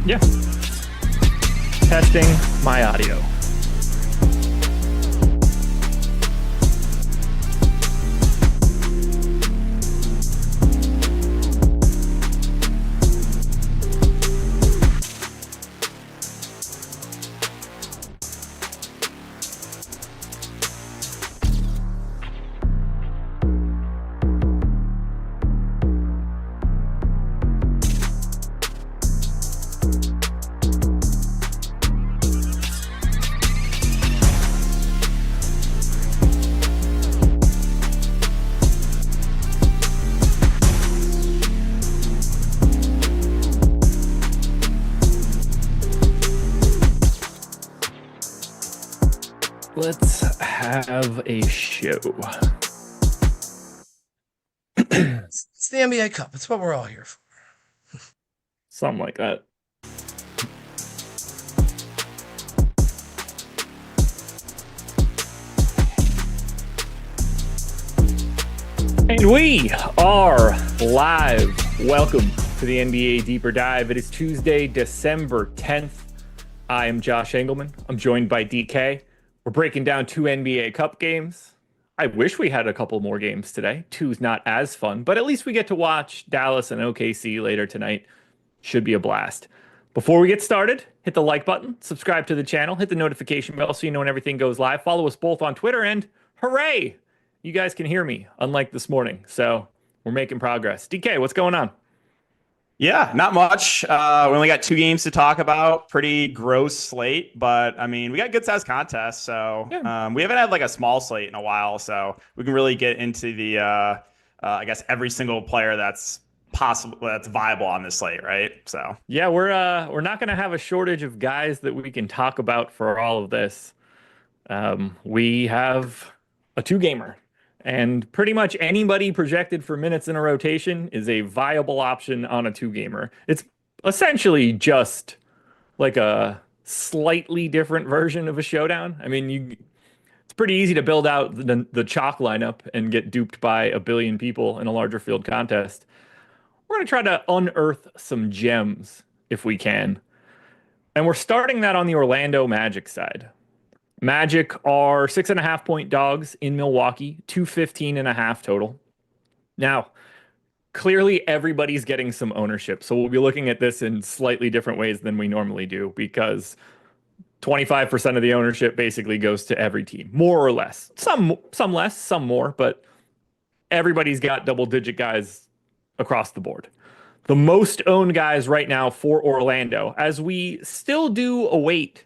Yeah. Testing my audio. Let's have a show. It's the NBA Cup. It's what we're all here for. Something like that. And we are live. Welcome to the NBA Deeper Dive. It is Tuesday, December 10th. I am Josh Engleman. I'm joined by DK. We're breaking down two NBA Cup games. I wish we had a couple more games today. Two's not as fun, but at least we get to watch Dallas and OKC later tonight. Should be a blast. Before we get started, hit the like button, subscribe to the channel, hit the notification bell so you know when everything goes live. Follow us both on Twitter, and hooray! You guys can hear me, unlike this morning. So we're making progress. DK, what's going on? Yeah, not much. We only got two games to talk about. Pretty gross slate, but I mean, we got good sized contests. So Yeah. we haven't had like a small slate in a while. So we can really get into the, I guess, every single player that's possible, that's viable on this slate, right? So Yeah, we're not going to have a shortage of guys that we can talk about for all of this. We have a two-gamer, and pretty much anybody projected for minutes in a rotation is a viable option on a two-gamer. It's essentially just like a slightly different version of a showdown. I mean, it's pretty easy to build out the chalk lineup and get duped by a billion people in a larger field contest. We're going to try to unearth some gems if we can. And we're starting that on the Orlando Magic side. Magic are 6.5-point dogs in Milwaukee, 215.5 total. Now, clearly everybody's getting some ownership. So we'll be looking at this in slightly different ways than we normally do because 25% of the ownership basically goes to every team, more or less. Some less, some more, but everybody's got double-digit guys across the board. The most owned guys right now for Orlando, as we still do await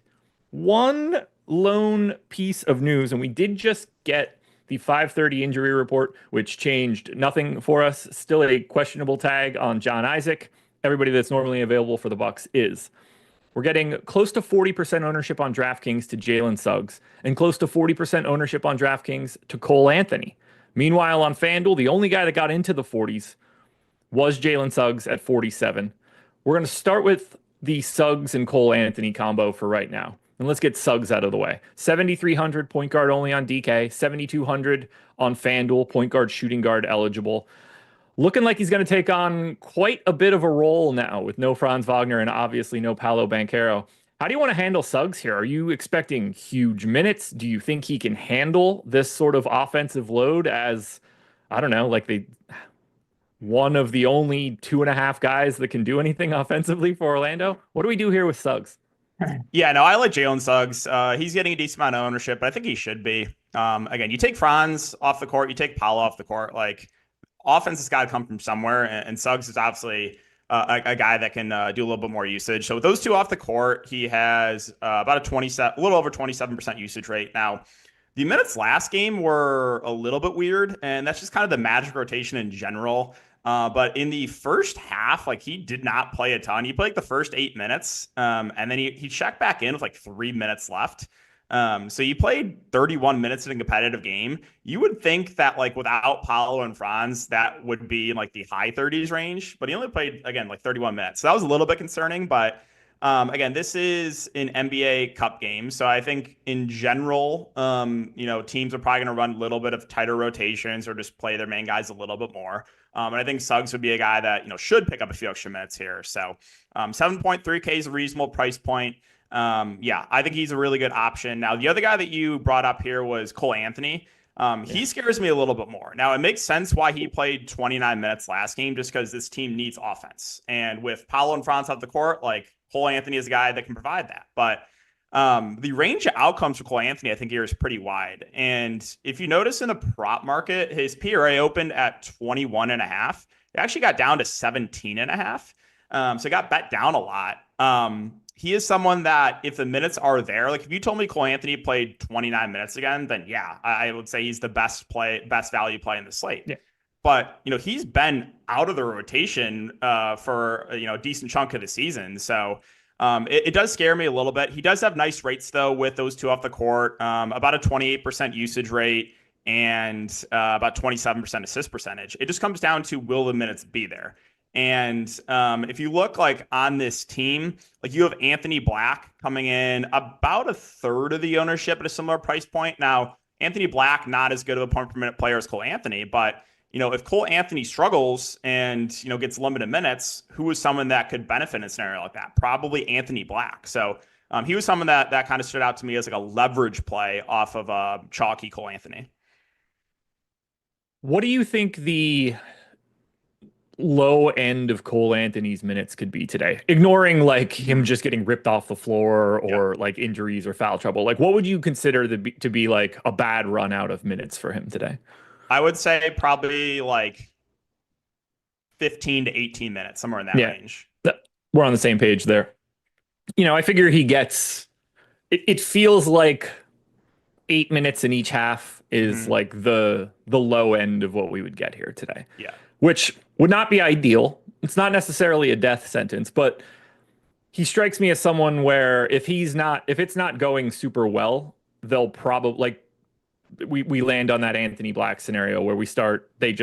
one lone piece of news, and we did just get the 5:30 injury report, which changed nothing for us. Still a questionable tag on John Isaac. Everybody that's normally available for the Bucks is. We're getting close to 40% ownership on DraftKings to Jalen Suggs, and close to 40% ownership on DraftKings to Cole Anthony. Meanwhile, on FanDuel, the only guy that got into the 40s was Jalen Suggs at 47. We're going to start with the Suggs and Cole Anthony combo for right now. And let's get Suggs out of the way. 7,300 point guard only on DK, 7,200 on FanDuel, point guard, shooting guard eligible. Looking like he's going to take on quite a bit of a role now with no Franz Wagner and obviously no Paolo Banchero. How do you want to handle Suggs here? Are you expecting huge minutes? Do you think he can handle this sort of offensive load as, I don't know, like one of the only 2.5 guys that can do anything offensively for Orlando? What do we do here with Suggs? yeah, no, I like Jalen Suggs. He's getting a decent amount of ownership, but I think he should be. Again, you take Franz off the court, you take Paolo off the court. Like, offense has got to come from somewhere, and Suggs is obviously a guy that can do a little bit more usage. So with those two off the court, he has about a little over 27% usage rate. Now, the minutes last game were a little bit weird, and that's just kind of the Magic rotation in general. But in the first half, like, he did not play a ton. He played like the first 8 minutes, and then he checked back in with like 3 minutes left. So you played 31 minutes in a competitive game. You would think that, like, without Paolo and Franz, that would be in like the high 30s range, but he only played, again, like 31 minutes. So that was a little bit concerning, but again, this is an NBA Cup game. So I think in general, teams are probably going to run a little bit of tighter rotations or just play their main guys a little bit more. And I think Suggs would be a guy that, should pick up a few extra minutes here. So 7.3K is a reasonable price point. Yeah, I think he's a really good option. Now, the other guy that you brought up here was Cole Anthony. He scares me a little bit more. Now, it makes sense why he played 29 minutes last game, just because this team needs offense. And with Paolo and Franz off the court, like Cole Anthony is a guy that can provide that. But the range of outcomes for Cole Anthony, I think, here is pretty wide. And if you notice in the prop market, his PRA opened at 21.5. It actually got down to 17.5. So it got bet down a lot. He is someone that if the minutes are there, like if you told me Cole Anthony played 29 minutes again, then yeah, I would say he's the best value play in the slate. Yeah. But, he's been out of the rotation for, a decent chunk of the season. So it does scare me a little bit. He does have nice rates, though, with those two off the court, about a 28% usage rate and about 27% assist percentage. It just comes down to, will the minutes be there? And if you look like on this team, like you have Anthony Black coming in about a third of the ownership at a similar price point. Now, Anthony Black, not as good of a point per minute player as Cole Anthony, but if Cole Anthony struggles and, gets limited minutes, who is someone that could benefit in a scenario like that? Probably Anthony Black. So he was someone that kind of stood out to me as like a leverage play off of chalky Cole Anthony. What do you think the low end of Cole Anthony's minutes could be today, ignoring like him just getting ripped off the floor or like injuries or foul trouble? Like, what would you consider to be like a bad run out of minutes for him today? I would say probably like 15 to 18 minutes, somewhere in that range. We're on the same page there. I figure he gets, it feels like 8 minutes in each half is like the low end of what we would get here today. Yeah. Which would not be ideal. It's not necessarily a death sentence, but he strikes me as someone where if it's not going super well, they'll probably like we land on that Anthony Black scenario where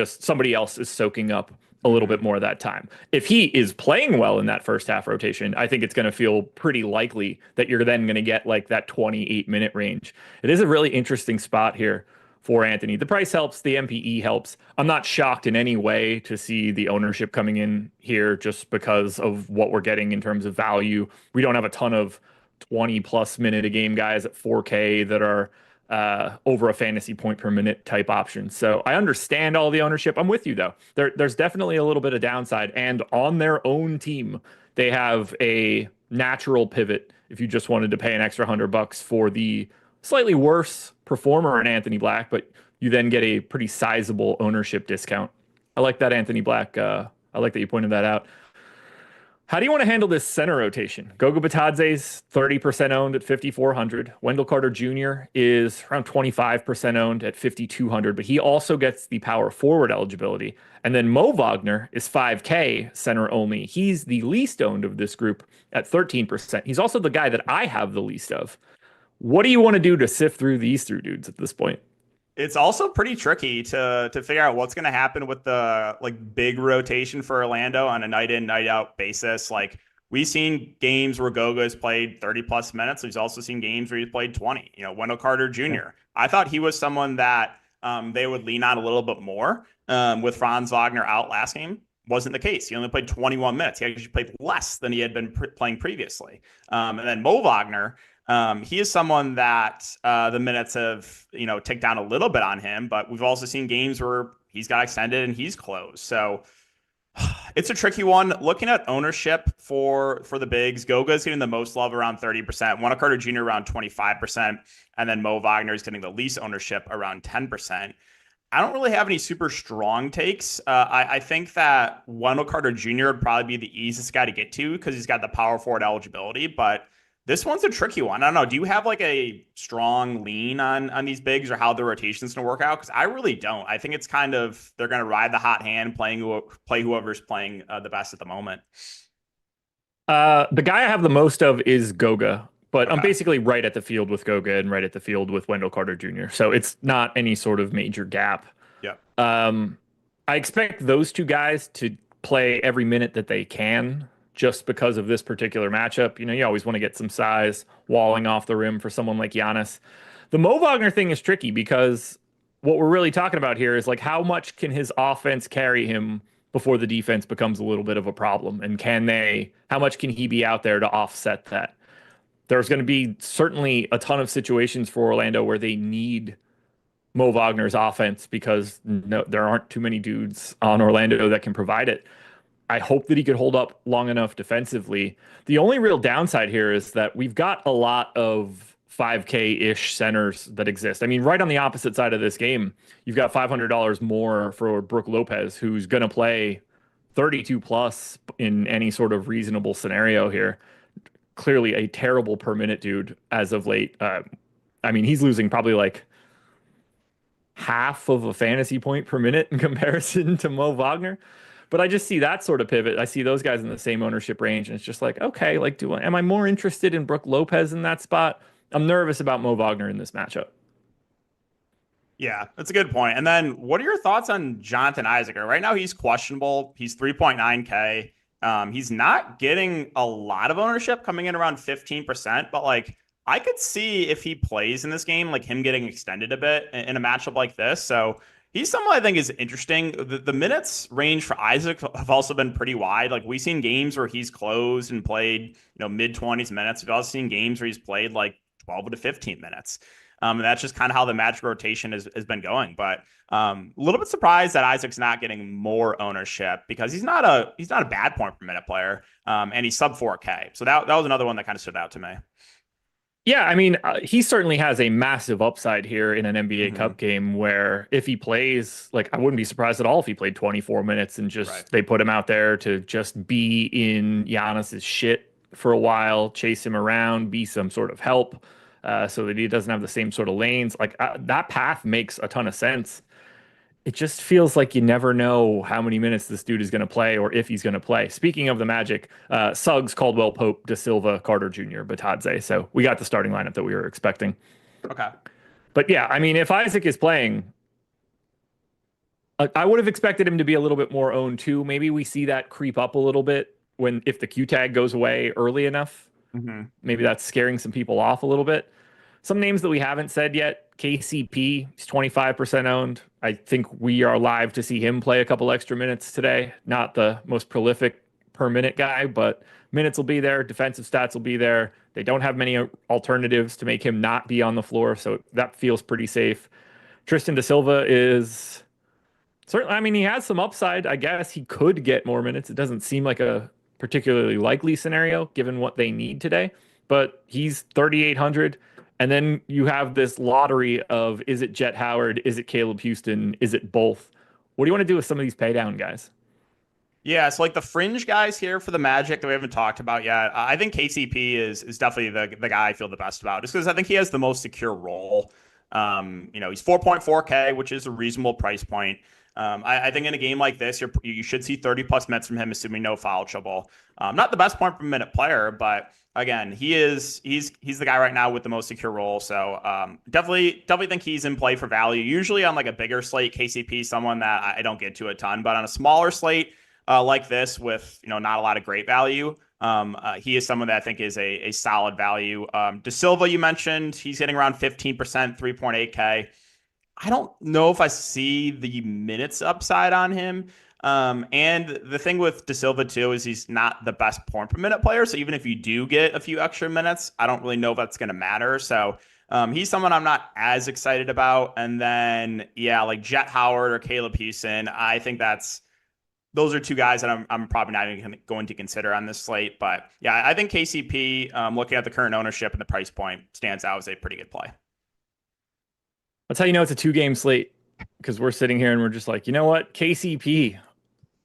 somebody else is soaking up a little bit more of that time. If he is playing well in that first half rotation, I think it's going to feel pretty likely that you're then going to get like that 28-minute range. It is a really interesting spot here for Anthony. The price helps, the MPE helps. I'm not shocked in any way to see the ownership coming in here just because of what we're getting in terms of value. We don't have a ton of 20+ minute a game guys at 4K that are over a fantasy point per minute type option. So I understand all the ownership. I'm with you though. There's definitely a little bit of downside, and on their own team, they have a natural pivot. If you just wanted to pay an extra $100 for the slightly worse performer in Anthony Black, but you then get a pretty sizable ownership discount. I like that, Anthony Black. I like that you pointed that out. How do you want to handle this center rotation? Goga Bitadze's 30% owned at 5,400. Wendell Carter Jr. is around 25% owned at 5,200, but he also gets the power forward eligibility. And then Mo Wagner is 5K center only. He's the least owned of this group at 13%. He's also the guy that I have the least of. What do you want to do to sift through these three dudes at this point? It's also pretty tricky to figure out what's going to happen with the like big rotation for Orlando on a night in, night out basis. Like we've seen games where Goga has played 30+ minutes. We've also seen games where he's played 20. Wendell Carter Jr. Yeah. I thought he was someone that they would lean on a little bit more with Franz Wagner out last game. Wasn't the case. He only played 21 minutes. He actually played less than he had been playing previously. And then Mo Wagner, he is someone that the minutes have, ticked down a little bit on him, but we've also seen games where he's got extended and he's closed. So it's a tricky one. Looking at ownership for the bigs, Goga's getting the most love around 30%, Wendell Carter Jr. around 25%, and then Mo Wagner is getting the least ownership around 10%. I don't really have any super strong takes. I think that Wendell Carter Jr. would probably be the easiest guy to get to because he's got the power forward eligibility, but this one's a tricky one. I don't know. Do you have like a strong lean on these bigs or how the rotation's going to work out? Because I really don't. I think it's kind of they're going to ride the hot hand, play whoever's playing the best at the moment. The guy I have the most of is Goga, but I'm basically right at the field with Goga and right at the field with Wendell Carter Jr. So it's not any sort of major gap. Yeah. I expect those two guys to play every minute that they can, just because of this particular matchup. You always want to get some size walling off the rim for someone like Giannis. The Mo Wagner thing is tricky because what we're really talking about here is like how much can his offense carry him before the defense becomes a little bit of a problem, and how much can he be out there to offset that? There's going to be certainly a ton of situations for Orlando where they need Mo Wagner's offense because no, there aren't too many dudes on Orlando that can provide it. I hope that he could hold up long enough defensively. The only real downside here is that we've got a lot of 5K-ish centers that exist. I mean, right on the opposite side of this game, you've got $500 more for Brook Lopez, who's going to play 32 plus in any sort of reasonable scenario here. Clearly a terrible per minute dude as of late. I mean, he's losing probably like half of a fantasy point per minute in comparison to Mo Wagner. But I just see that sort of pivot. I see those guys in the same ownership range, and it's just like, okay, like, am I more interested in Brook Lopez in that spot? I'm nervous about Mo Wagner in this matchup. Yeah, that's a good point. And then what are your thoughts on Jonathan Isaac? Right now he's questionable. He's 3.9K. He's not getting a lot of ownership, coming in around 15%, but like I could see if he plays in this game, like him getting extended a bit in a matchup like this. So he's someone I think is interesting. The minutes range for Isaac have also been pretty wide. Like we've seen games where he's closed and played, mid 20s minutes. We've also seen games where he's played like 12 to 15 minutes. And that's just kind of how the Magic rotation has been going. But a little bit surprised that Isaac's not getting more ownership because he's not a bad point per minute player, and he's sub 4K. So that was another one that kind of stood out to me. Yeah, I mean, he certainly has a massive upside here in an NBA Cup game where if he plays, like, I wouldn't be surprised at all if he played 24 minutes and just they put him out there to just be in Giannis's shit for a while, chase him around, be some sort of help, so that he doesn't have the same sort of lanes. Like, that path makes a ton of sense. It just feels like you never know how many minutes this dude is going to play or if he's going to play. Speaking of the Magic, Suggs, Caldwell Pope, Da Silva, Carter Jr., Batadze. So we got the starting lineup that we were expecting. Okay. But yeah, I mean, if Isaac is playing, I would have expected him to be a little bit more owned too. Maybe we see that creep up a little bit if the Q tag goes away early enough. Maybe that's scaring some people off a little bit. Some names that we haven't said yet. KCP, he's 25% owned. I think we are live to see him play a couple extra minutes today. Not the most prolific per minute guy, but minutes will be there. Defensive stats will be there. They don't have many alternatives to make him not be on the floor, so that feels pretty safe. Tristan Da Silva is certainly, I mean, he has some upside. I guess he could get more minutes. It doesn't seem like a particularly likely scenario given what they need today, but he's 3,800. And then you have this lottery of, is it Jet Howard? Is it Caleb Houston? Is it both? What do you want to do with some of these pay down guys? Yeah, so like the fringe guys here for the Magic that we haven't talked about yet, I think KCP is definitely the guy I feel the best about, just because I think he has the most secure role. He's 4.4K, which is a reasonable price point. I think in a game like this, you should see 30 plus minutes from him, assuming no foul trouble. Not the best point per minute player, but again, he's the guy right now with the most secure role. So definitely think he's in play for value. Usually on like a bigger slate, KCP is someone that I don't get to a ton, but on a smaller slate like this with not a lot of great value, he is someone that I think is a solid value. Da Silva, you mentioned, he's hitting around 15%, 3.8K. I don't know if I see the minutes upside on him. And the thing with Da Silva too is he's not the best point per minute player. So even if you do get a few extra minutes, I don't really know if that's going to matter. So he's someone I'm not as excited about. And then like Jet Howard or Caleb Houston, I think those are two guys that I'm probably not even going to consider on this slate. But yeah, I think KCP, looking at the current ownership and the price point, stands out as a pretty good play. That's how you know it's a 2-game slate, because we're sitting here and we're just like, you know what? KCP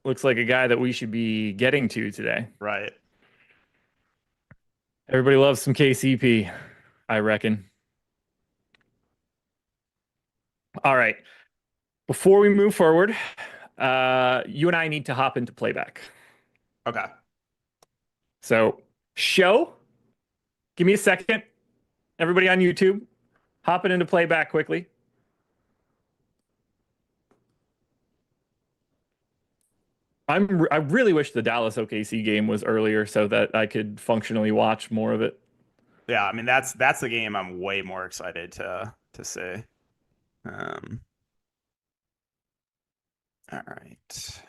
looks like a guy that we should be getting to today. Right. Everybody loves some KCP, I reckon. All right. Before we move forward, you and I need to hop into playback. Okay. So, give me a second. Everybody on YouTube, hopping into playback quickly. I really wish the Dallas OKC game was earlier so that I could functionally watch more of it. Yeah, I mean that's the game I'm way more excited to see. All right.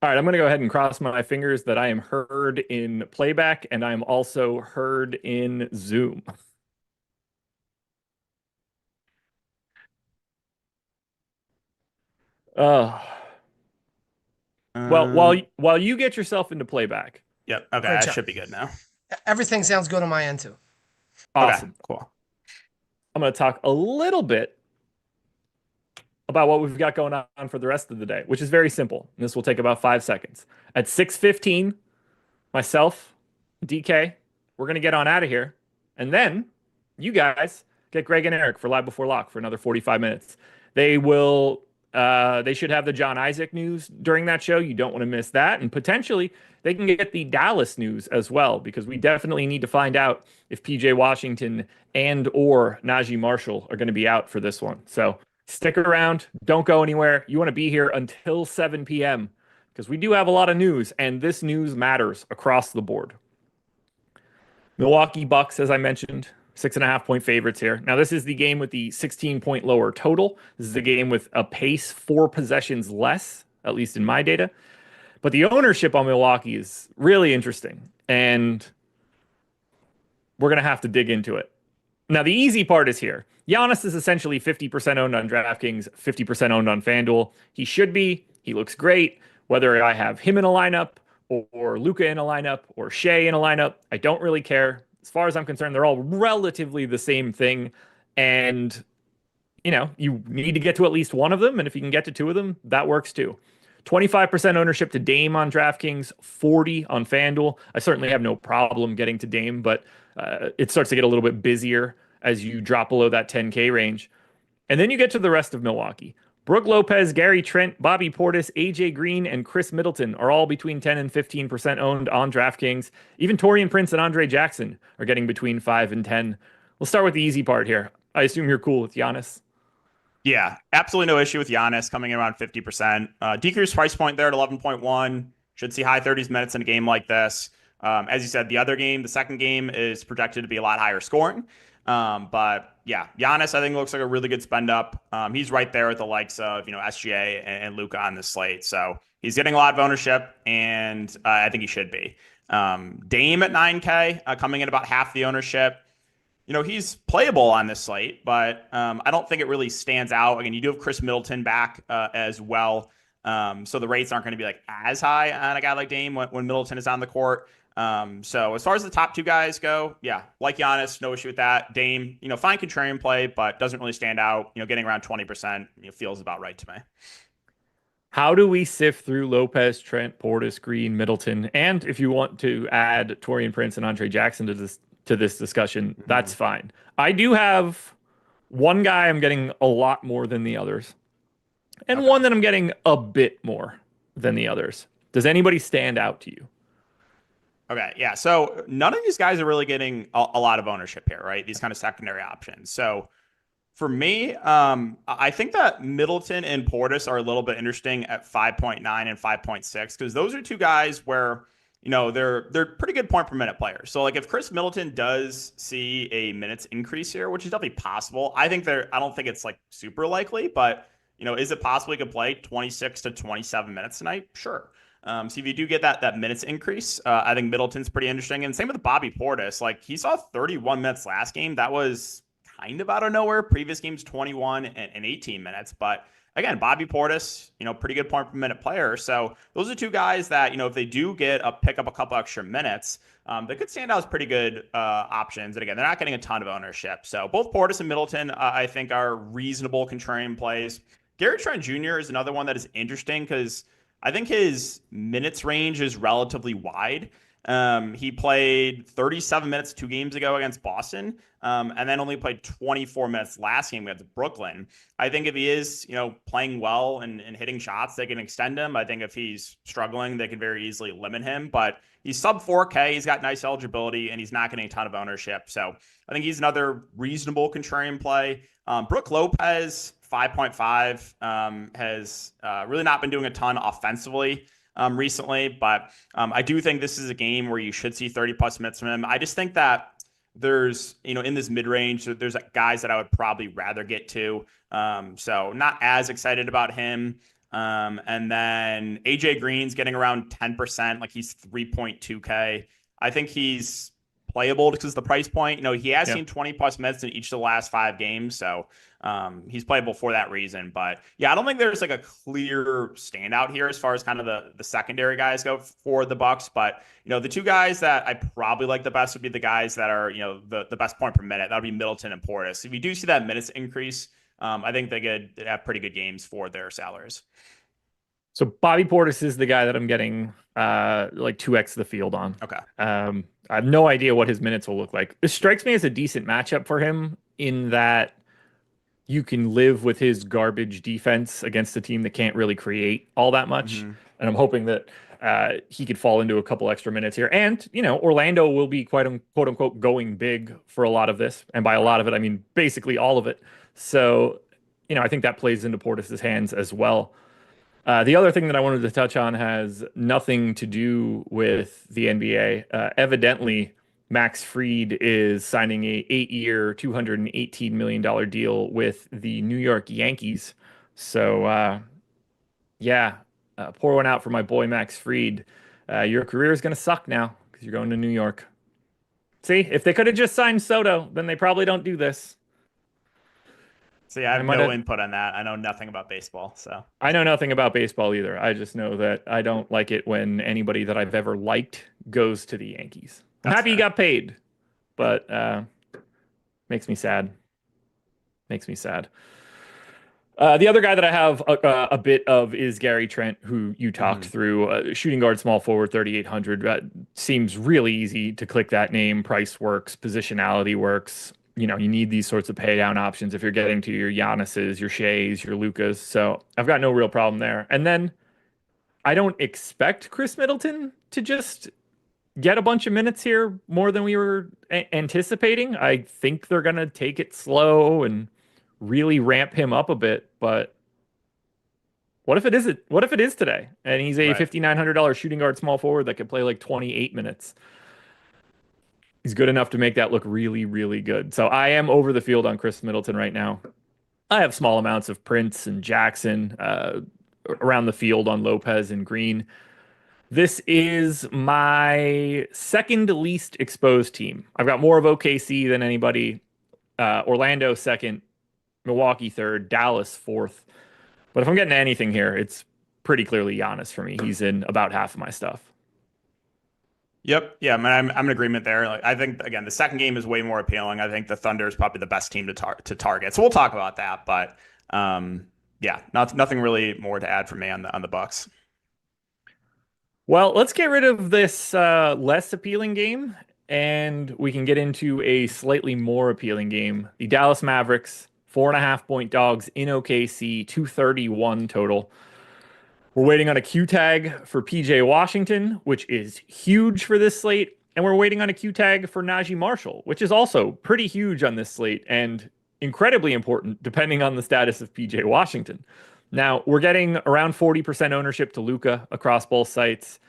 All right, I'm going to go ahead and cross my fingers that I am heard in playback and I'm also heard in Zoom. Uh, well, Um, while you get yourself into playback, yep. Okay. Great That job. should be good now. Everything sounds good on my end too. Okay. awesome. Cool. I'm going to talk a little bit about what we've got going on for the rest of the day, which is very simple. This will take about 5 seconds. At 6:15, myself, DK, we're going to get on out of here. And then you guys get Greg and Eric for Live Before Lock for another 45 minutes. They should have the John Isaac news during that show. You don't want to miss that. And potentially they can get the Dallas news as well, because we definitely need to find out if PJ Washington and or Najee Marshall are going to be out for this one. So stick around. Don't go anywhere. You want to be here until 7 p.m. because we do have a lot of news, and this news matters across the board. Milwaukee Bucks, as I mentioned, 6.5-point favorites here. Now, this is the game with the 16-point lower total. This is the game with a pace 4 possessions less, at least in my data. But the ownership on Milwaukee is really interesting, and we're going to have to dig into it. Now, the easy part is here. Giannis is essentially 50% owned on DraftKings, 50% owned on FanDuel. He should be. He looks great. Whether I have him in a lineup or Luka in a lineup or Shea in a lineup, I don't really care. As far as I'm concerned, they're all relatively the same thing. And, you need to get to at least one of them. And if you can get to 2 of them, that works too. 25% ownership to Dame on DraftKings, 40 on FanDuel. I certainly have no problem getting to Dame, but it starts to get a little bit busier as you drop below that 10K range. And then you get to the rest of Milwaukee. Brook Lopez, Gary Trent, Bobby Portis, AJ Green, and Chris Middleton are all between 10 and 15% owned on DraftKings. Even Torian Prince and Andre Jackson are getting between 5 and 10. We'll start with the easy part here. I assume you're cool with Giannis. Yeah, absolutely no issue with Giannis coming in around 50%. Decreased price point there at 11.1. Should see high 30s minutes in a game like this. As you said, the second game is projected to be a lot higher scoring. But yeah, Giannis, I think, looks like a really good spend up. He's right there with the likes of, SGA and Luka on this slate. So he's getting a lot of ownership, and I think he should be. Dame at 9K, coming in about half the ownership. He's playable on this slate, but I don't think it really stands out. Again, you do have Chris Middleton back as well. So the rates aren't going to be like as high on a guy like Dame when Middleton is on the court. So as far as the top 2 guys go, yeah, like Giannis, no issue with that. Dame, fine contrarian play, but doesn't really stand out. Getting around 20%, feels about right to me. How do we sift through Lopez, Trent, Portis, Green, Middleton, and if you want to add Torian Prince and Andre Jackson to this discussion, that's fine. I do have one guy I'm getting a lot more than the others, and one that I'm getting a bit more than the others. Does anybody stand out to you? Okay, yeah. So none of these guys are really getting a lot of ownership here, right? These kind of secondary options. So for me, I think that Middleton and Portis are a little bit interesting at 5.9 and 5.6 because those are 2 guys where they're pretty good point per minute players. So like if Chris Middleton does see a minutes increase here, which is definitely possible, I don't think it's like super likely, but is it possible he could play 26 to 27 minutes tonight? Sure. So if you do get that minutes increase, I think Middleton's pretty interesting. And same with Bobby Portis. Like he saw 31 minutes last game. That was kind of out of nowhere. Previous games 21 and 18 minutes. But again, Bobby Portis, pretty good point per minute player. So those are 2 guys that, if they do pick up a couple extra minutes, they could stand out as pretty good options. And again, they're not getting a ton of ownership. So both Portis and Middleton, I think, are reasonable contrarian plays. Gary Trent Jr. is another one that is interesting because I think his minutes range is relatively wide. He played 37 minutes 2 games ago against Boston, and then only played 24 minutes last game against Brooklyn. I think if he is, playing well and hitting shots, they can extend him. I think if he's struggling, they can very easily limit him. But he's sub 4K. He's got nice eligibility, and he's not getting a ton of ownership. So I think he's another reasonable contrarian play. Brook Lopez, 5.5, has really not been doing a ton offensively recently, but I do think this is a game where you should see 30 plus minutes from him. I just think that there's, in this mid range, there's guys that I would probably rather get to. So not as excited about him. And then AJ Green's getting around 10%, like he's 3.2K. I think he's playable because of the price point. He has seen 20 plus minutes in each of the last 5 games. So he's playable for that reason. But yeah, I don't think there's like a clear standout here as far as kind of the secondary guys go for the Bucks. But the two guys that I probably like the best would be the guys that are the best point per minute. That would be Middleton and Portis. If you do see that minutes increase, I think they could have pretty good games for their salaries. So Bobby Portis is the guy that I'm getting like 2x the field on. Okay. I have no idea what his minutes will look like. It strikes me as a decent matchup for him in that you can live with his garbage defense against a team that can't really create all that much. Mm-hmm. And I'm hoping that he could fall into a couple extra minutes here. And, Orlando will be quote unquote going big for a lot of this. And by a lot of it, I mean basically all of it. So, I think that plays into Portis's hands as well. The other thing that I wanted to touch on has nothing to do with the NBA. Evidently, Max Fried is signing a 8-year, $218 million deal with the New York Yankees. So, pour one out for my boy Max Fried. Your career is going to suck now because you're going to New York. See, if they could have just signed Soto, then they probably don't do this. So yeah, I have no input on that. I know nothing about baseball, so. I know nothing about baseball either. I just know that I don't like it when anybody that I've ever liked goes to the Yankees. I'm happy he got paid, but makes me sad. Makes me sad. The other guy that I have a bit of is Gary Trent, who you talked through. Shooting guard, small forward, 3,800. Seems really easy to click that name. Price works, positionality works. You need these sorts of pay down options if you're getting to your Giannis's, your Sheas, your Lucas. So I've got no real problem there. And then I don't expect Chris Middleton to just get a bunch of minutes here more than we were anticipating. I think they're going to take it slow and really ramp him up a bit. But what if it is today? And he's a $5,900 shooting guard small forward that could play like 28 minutes. He's good enough to make that look really, really good. So I am over the field on Chris Middleton right now. I have small amounts of Prince and Jackson around the field on Lopez and Green. This is my second least exposed team. I've got more of OKC than anybody. Orlando second, Milwaukee third, Dallas fourth. But if I'm getting anything here, it's pretty clearly Giannis for me. He's in about half of my stuff. Yep. Yeah, I'm in agreement there. Like, I think, again, the second game is way more appealing. I think the Thunder is probably the best team to target. So we'll talk about that. But nothing really more to add from me on the Bucks. Well, let's get rid of this less appealing game, and we can get into a slightly more appealing game. The Dallas Mavericks, 4.5-point dogs in OKC, 231 total. We're waiting on a Q tag for PJ Washington, which is huge for this slate. And we're waiting on a Q tag for Najee Marshall, which is also pretty huge on this slate and incredibly important depending on the status of PJ Washington. Now, we're getting around 40% ownership to Luka across both sites.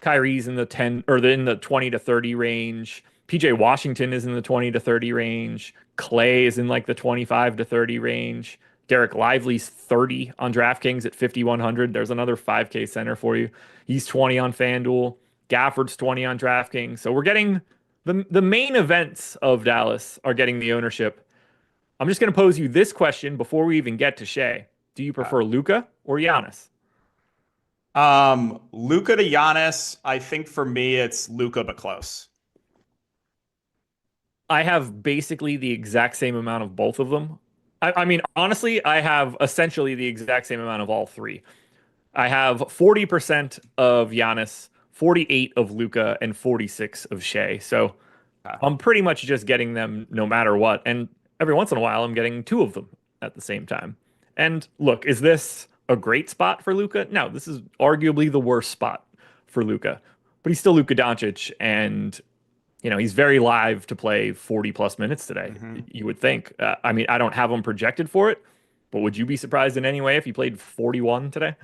Kyrie's in the 20 to 30 range. PJ Washington is in the 20 to 30 range. Clay is in like the 25 to 30 range. Derek Lively's 30 on DraftKings at 5,100. There's another 5K center for you. He's 20 on FanDuel. Gafford's 20 on DraftKings. So we're getting the main events of Dallas are getting the ownership. I'm just going to pose you this question before we even get to Shea. Do you prefer Luka or Giannis? Luka to Giannis. I think for me, it's Luka, but close. I have basically the exact same amount of both of them. I mean, honestly, I have essentially the exact same amount of all three. I have 40% of Giannis, 48 of Luka, and 46 of Shea. So I'm pretty much just getting them no matter what. And every once in a while, I'm getting two of them at the same time. And look, is this a great spot for Luka? No, this is arguably the worst spot for Luka. But he's still Luka Doncic, and he's very live to play 40 plus minutes today, you would think. I mean, I don't have him projected for it, but would you be surprised in any way if he played 41 today?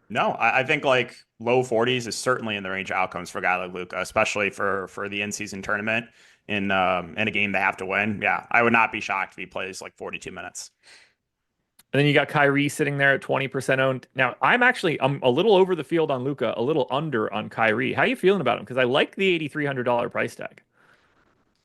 No, I think like low 40s is certainly in the range of outcomes for a guy like Luka, especially for the in-season tournament. in a game they have to win, yeah, I would not be shocked if he plays like 42 minutes. And then you got Kyrie sitting there at 20% owned. Now, I'm a little over the field on Luka, a little under on Kyrie. How are you feeling about him? Because I like the $8,300 price tag.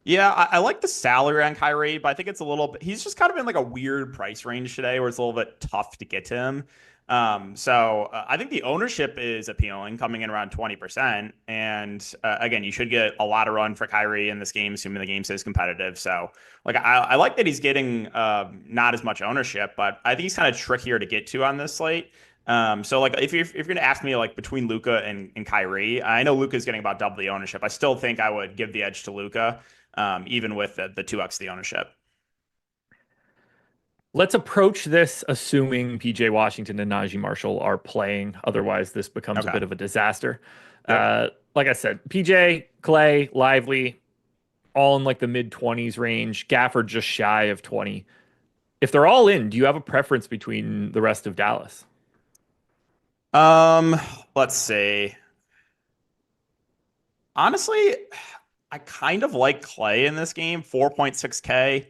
Yeah, I like the salary on Kyrie, but I think it's a little bit. He's just kind of in like a weird price range today, where it's a little bit tough to get to him. I think the ownership is appealing, coming in around 20%. And again, you should get a lot of run for Kyrie in this game, assuming the game stays competitive. So, like, I like that he's getting not as much ownership, but I think he's kind of trickier to get to on this slate. Like if you're gonna ask me like between Luka and Kyrie, I know Luka's getting about double the ownership. I still think I would give the edge to Luka, even with the 2x the ownership. Let's approach this assuming PJ Washington and Najee Marshall are playing. Otherwise, this becomes a Okay. bit of a disaster. Yep. Like I said, PJ, Clay, Lively, all in like the mid 20s range. Gafford just shy of 20. If they're all in, do you have a preference between the rest of Dallas? Um, let's see. Honestly, I kind of like Clay in this game, 4.6K.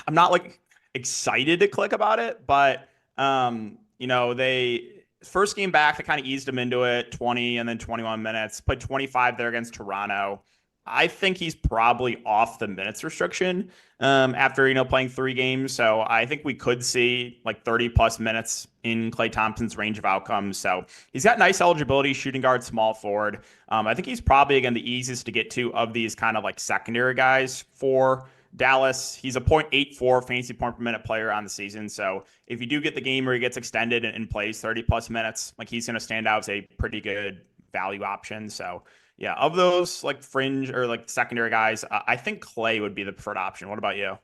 I'm not like excited to click about it, but they first game back, they kind of eased him into it, 20 and then 21 minutes, played 25 there against Toronto. I think he's probably off the minutes restriction after playing 3 games. So I think we could see like 30 plus minutes in Klay Thompson's range of outcomes. So he's got nice eligibility, shooting guard, small forward. I think he's probably again the easiest to get to of these kind of like secondary guys for Dallas. He's a 0.84 fantasy point per minute player on the season. So if you do get the game where he gets extended and plays 30 plus minutes, like he's going to stand out as a pretty good value option. So yeah, of those like fringe or like secondary guys, I think Clay would be the preferred option. What about you?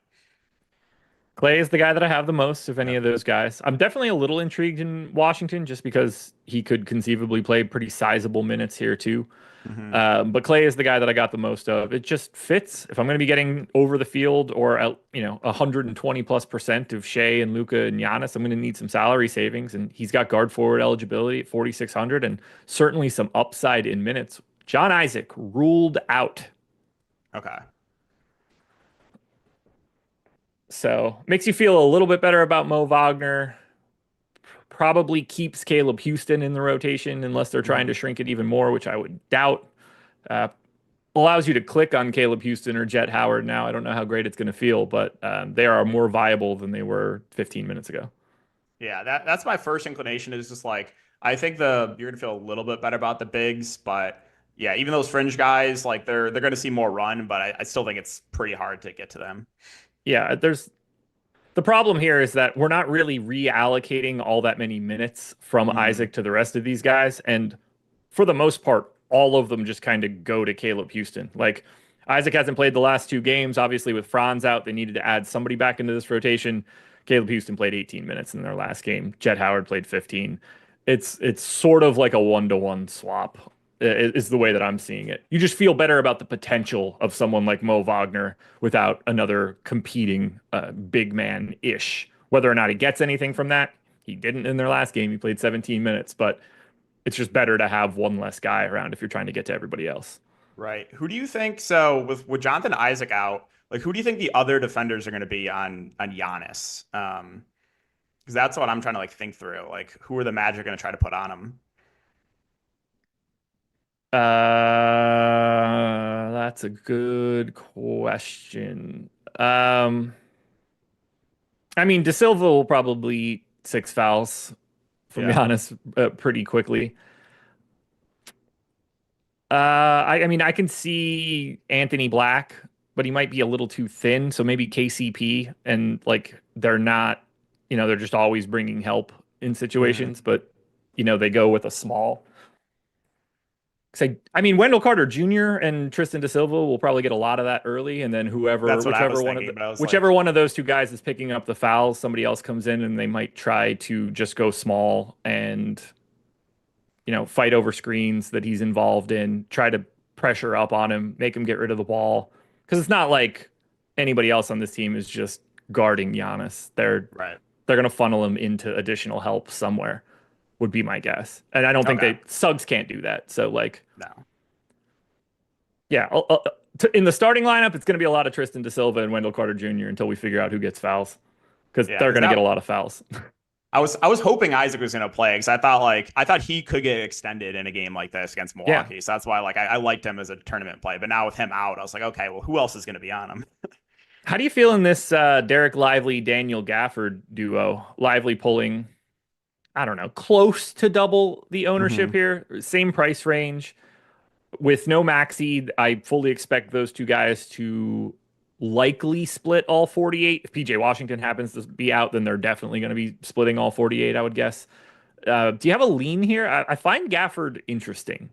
Clay is the guy that I have the most of any Yep. of those guys. I'm definitely a little intrigued in Washington just because he could conceivably play pretty sizable minutes here too. Hmm. But Clay is the guy that I got the most of. It just fits. If I'm going to be getting over the field or 120 plus percent of Shea and Luca and Giannis, I'm going to need some salary savings. And he's got guard forward eligibility at 4,600 and certainly some upside in minutes. John Isaac ruled out. Okay. So makes you feel a little bit better about Mo Wagner. Probably keeps Caleb Houston in the rotation unless they're trying to Hmm. shrink it even more, which I would doubt. Uh, Allows you to click on Caleb Houston or Jet Howard now. I don't know how great it's going to feel, but they are more viable than they were 15 minutes ago. Yeah, that's my first inclination is just like I think you're gonna feel a little bit better about the bigs, but yeah, even those fringe guys, like they're gonna see more run, but I still think it's pretty hard to get to them. Yeah, the problem here is that we're not really reallocating all that many minutes from Hmm. Isaac to the rest of these guys. And for the most part, all of them just kind of go to Caleb Houston. Like Isaac hasn't played the last 2 games. Obviously, with Franz out, they needed to add somebody back into this rotation. Caleb Houston played 18 minutes in their last game. Jet Howard played 15. It's sort of like a 1-to-1 swap is the way that I'm seeing it. You just feel better about the potential of someone like Mo Wagner without another competing big man ish. Whether or not he gets anything from that, he didn't in their last game. He played 17 minutes, but it's just better to have one less guy around if you're trying to get to everybody else. Right. Who do you think? So with Jonathan Isaac out, like who do you think the other defenders are going to be on Giannis? Because that's what I'm trying to like think through. Like who are the Magic going to try to put on him? That's a good question. Um, I mean, De Silva will probably eat 6 fouls, from Yeah. Giannis pretty quickly. I mean, I can see Anthony Black, but he might be a little too thin. So maybe KCP, and like they're not, they're just always bringing help in Hmm. situations, but they go with a small. I mean, Wendell Carter Jr. and Tristan Da Silva will probably get a lot of that early, and then That's what I was thinking, but I was whichever like, one of those 2 guys is picking up the fouls, somebody else comes in and they might try to just go small and fight over screens that he's involved in, try to pressure up on him, make him get rid of the ball. Because it's not like anybody else on this team is just guarding Giannis. right. They're going to funnel him into additional help somewhere, would be my guess. And I don't think Okay. Suggs can't do that. So like, No. yeah, In the starting lineup, it's going to be a lot of Tristan Da Silva and Wendell Carter Jr. until we figure out who gets fouls, because Yeah, they're because going to get a that lot of fouls. I was hoping Isaac was going to play because I thought he could get extended in a game like this against Yeah. Milwaukee. So that's why I liked him as a tournament play. But now with him out, I was like, okay, well, who else is going to be on him? How do you feel in this Derek Lively, Daniel Gafford duo? Lively pulling, I don't know, close to double the ownership Hmm. here, same price range. With no maxi, I fully expect those two guys to likely split all 48. If PJ Washington happens to be out, then they're definitely going to be splitting all 48, I would guess. Do you have a lean here? I find Gafford interesting.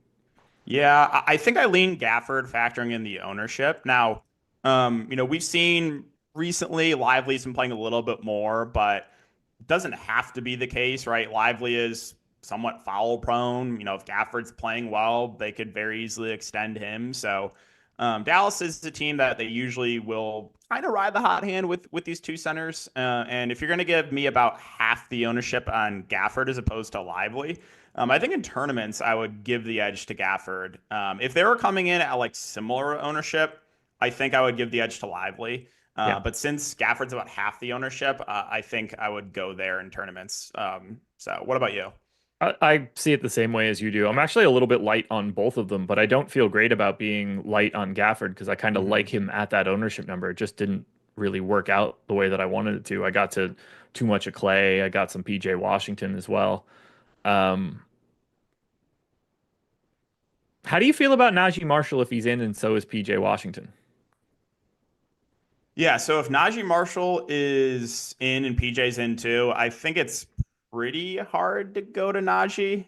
Yeah, I think I lean Gafford factoring in the ownership. Now, we've seen recently Lively's been playing a little bit more, but it doesn't have to be the case, right? Lively is somewhat foul prone. If Gafford's playing well, they could very easily extend him. So Dallas is a team that they usually will kind of ride the hot hand with these two centers. And if you're going to give me about half the ownership on Gafford as opposed to Lively, I think in tournaments I would give the edge to Gafford. If they were coming in at like similar ownership, I think I would give the edge to Lively. Yeah. But since Gafford's about half the ownership, I think I would go there in tournaments. So what about you? I see it the same way as you do. I'm actually a little bit light on both of them, but I don't feel great about being light on Gafford because I kind of Hmm. like him at that ownership number. It just didn't really work out the way that I wanted it to. I got to too much of Clay. I got some PJ Washington as well. Um, how do you feel about Najee Marshall if he's in and so is PJ Washington? Yeah, so if Najee Marshall is in and PJ's in too, I think it's pretty hard to go to Najee.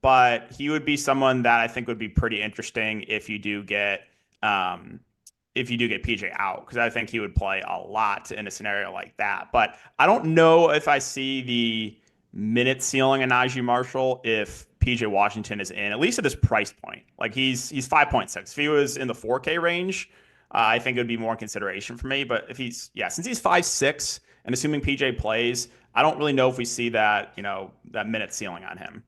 But he would be someone that I think would be pretty interesting um, if you do get PJ out, because I think he would play a lot in a scenario like that. But I don't know if I see the minute ceiling in Najee Marshall if PJ Washington is in, at least at his price point. Like he's 5.6. If he was in the 4K range, I think it would be more in consideration for me. But if since he's 5'6", and assuming PJ plays, I don't really know if we see that minute ceiling on him.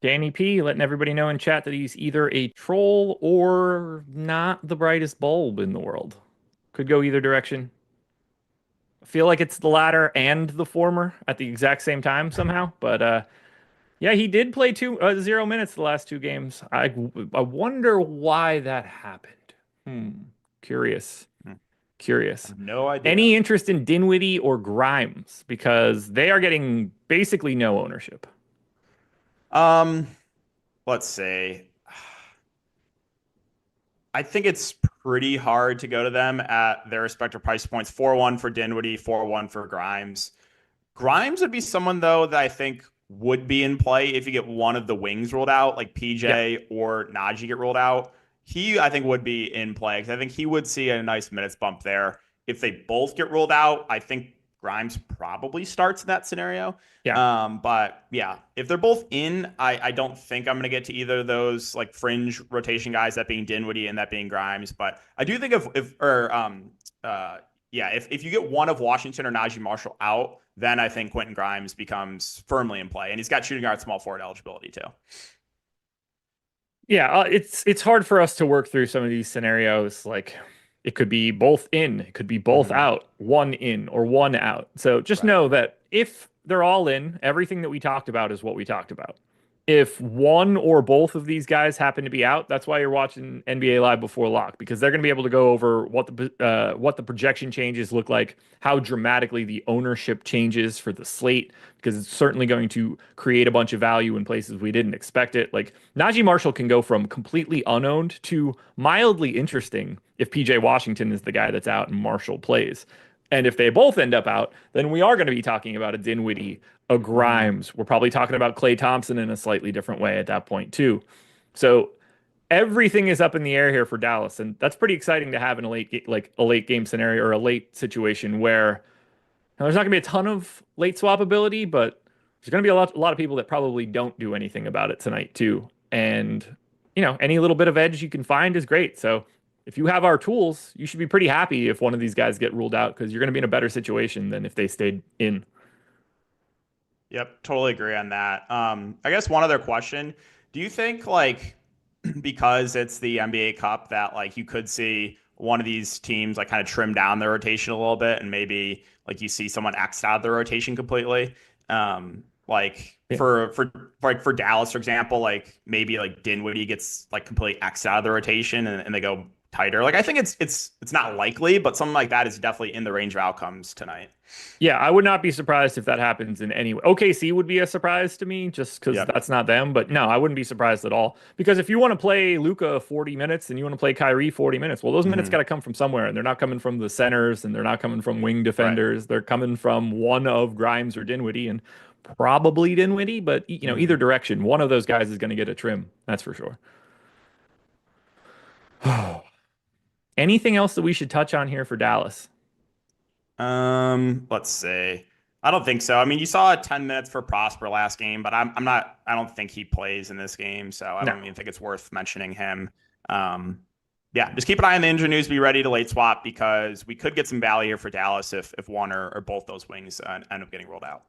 Danny P letting everybody know in chat that he's either a troll or not the brightest bulb in the world. Could go either direction. I feel like it's the latter and the former at the exact same time somehow. But yeah, he did play 0 minutes the last two games. I wonder why that happened. Hmm. Curious. Hmm. I Curious. have no idea. Any interest in Dinwiddie or Grimes? Because they are getting basically no ownership. Um, let's see. I think it's pretty hard to go to them at their respective price points. 4-1 for Dinwiddie, 4-1 for Grimes. Grimes would be someone though that I think would be in play if you get one of the wings ruled out, like Yeah. PJ or Najee get ruled out. He, I think, would be in play because I think he would see a nice minutes bump there. If they both get ruled out, I think Grimes probably starts in that scenario. Yeah. But yeah, if they're both in, I don't think I'm going to get to either of those like fringe rotation guys, that being Dinwiddie and that being Grimes. But I do think if you get one of Washington or Najee Marshall out, then I think Quentin Grimes becomes firmly in play, and he's got shooting guard, small forward eligibility too. Yeah, it's hard for us to work through some of these scenarios. Like it could be both in, it could be both Hmm. out, one in or one out. So just Right. know that if they're all in, everything that we talked about is what we talked about. If one or both of these guys happen to be out, that's why you're watching NBA Live before lock, because they're going to be able to go over what the projection changes look like, how dramatically the ownership changes for the slate, because it's certainly going to create a bunch of value in places we didn't expect it. Like Najee Marshall can go from completely unowned to mildly interesting if PJ Washington is the guy that's out and Marshall plays. And if they both end up out, then we are going to be talking about a Dinwiddie, a Hmm. Grimes. We're probably talking about Klay Thompson in a slightly different way at that point, too. So everything is up in the air here for Dallas, and that's pretty exciting to have in a late game scenario or a late situation where now, there's not going to be a ton of late swap ability, but there's going to be a lot of people that probably don't do anything about it tonight too. And any little bit of edge you can find is great. So if you have our tools, you should be pretty happy if one of these guys get ruled out because you're going to be in a better situation than if they stayed in. Yep, totally agree on that. I guess one other question: do you think like because it's the NBA Cup that like you could see one of these teams like kind of trim down their rotation a little bit, and maybe like you see someone X'd out of the rotation completely. Like Yeah. for Dallas, for example, like maybe like Dinwiddie gets like completely X'd out of the rotation, and they go tighter. Like I think it's not likely, but something like that is definitely in the range of outcomes tonight. Yeah, I would not be surprised if that happens in any way. OKC would be a surprise to me just because Yep. that's not them. But no, I wouldn't be surprised at all. Because if you want to play Luka 40 minutes and you want to play Kyrie 40 minutes, well, those minutes Hmm. got to come from somewhere. And they're not coming from the centers and they're not coming from wing Right. defenders. They're coming from one of Grimes or Dinwiddie and probably Dinwiddie. But, either Hmm. direction, one of those guys is going to get a trim. That's for sure. Anything else that we should touch on here for Dallas? Let's see. I don't think so. I mean, you saw 10 minutes for Prosper last game, but I'm not. I don't think he plays in this game, so I No. don't even think it's worth mentioning him. Um, yeah, just keep an eye on the injury news. Be ready to late swap because we could get some value here for Dallas if one or both those wings end up getting rolled out.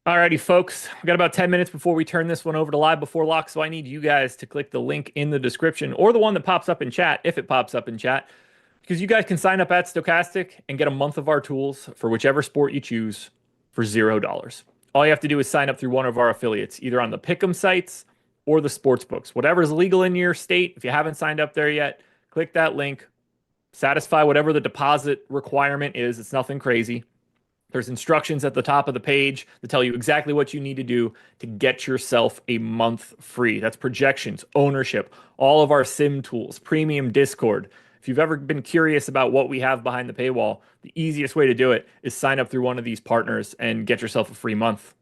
Alrighty, folks. We got about 10 minutes before we turn this one over to live before lock, so I need you guys to click the link in the description or the one that pops up in chat, if it pops up in chat, because you guys can sign up at Stokastic and get a month of our tools for whichever sport you choose for $0. All you have to do is sign up through one of our affiliates, either on the Pick'em sites or the sports books. Whatever is legal in your state, if you haven't signed up there yet, click that link, satisfy whatever the deposit requirement is. It's nothing crazy. There's instructions at the top of the page that tell you exactly what you need to do to get yourself a month free. That's projections, ownership, all of our sim tools, premium Discord. If you've ever been curious about what we have behind the paywall, the easiest way to do it is sign up through one of these partners and get yourself a free month.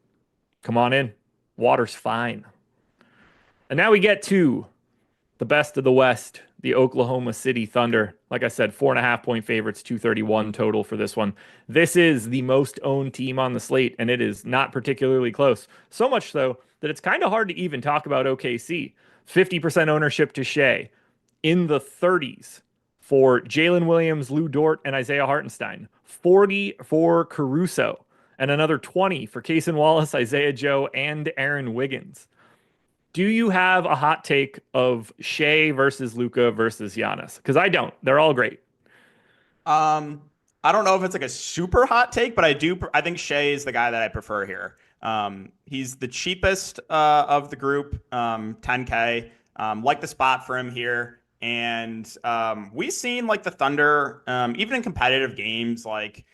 Come on in. Water's fine. And now we get to the best of the West, the Oklahoma City Thunder. Like I said, 4.5 point favorites, 231 total for this one. This is the most owned team on the slate, and it is not particularly close. So much so that it's kind of hard to even talk about OKC. 50% ownership to Shea, in the 30s for Jalen Williams, Lou Dort, and Isaiah Hartenstein. 40 for Caruso, and another 20 for Cason Wallace, Isaiah Joe, and Aaron Wiggins. Do you have a hot take of Shea versus Luca versus Giannis? Because I don't. They're all great. Um, I don't know if it's like a super hot take, but I do. I think Shea is the guy that I prefer here. He's the cheapest of the group, 10K. Like the spot for him here, and we've seen like the Thunder, even in competitive games, like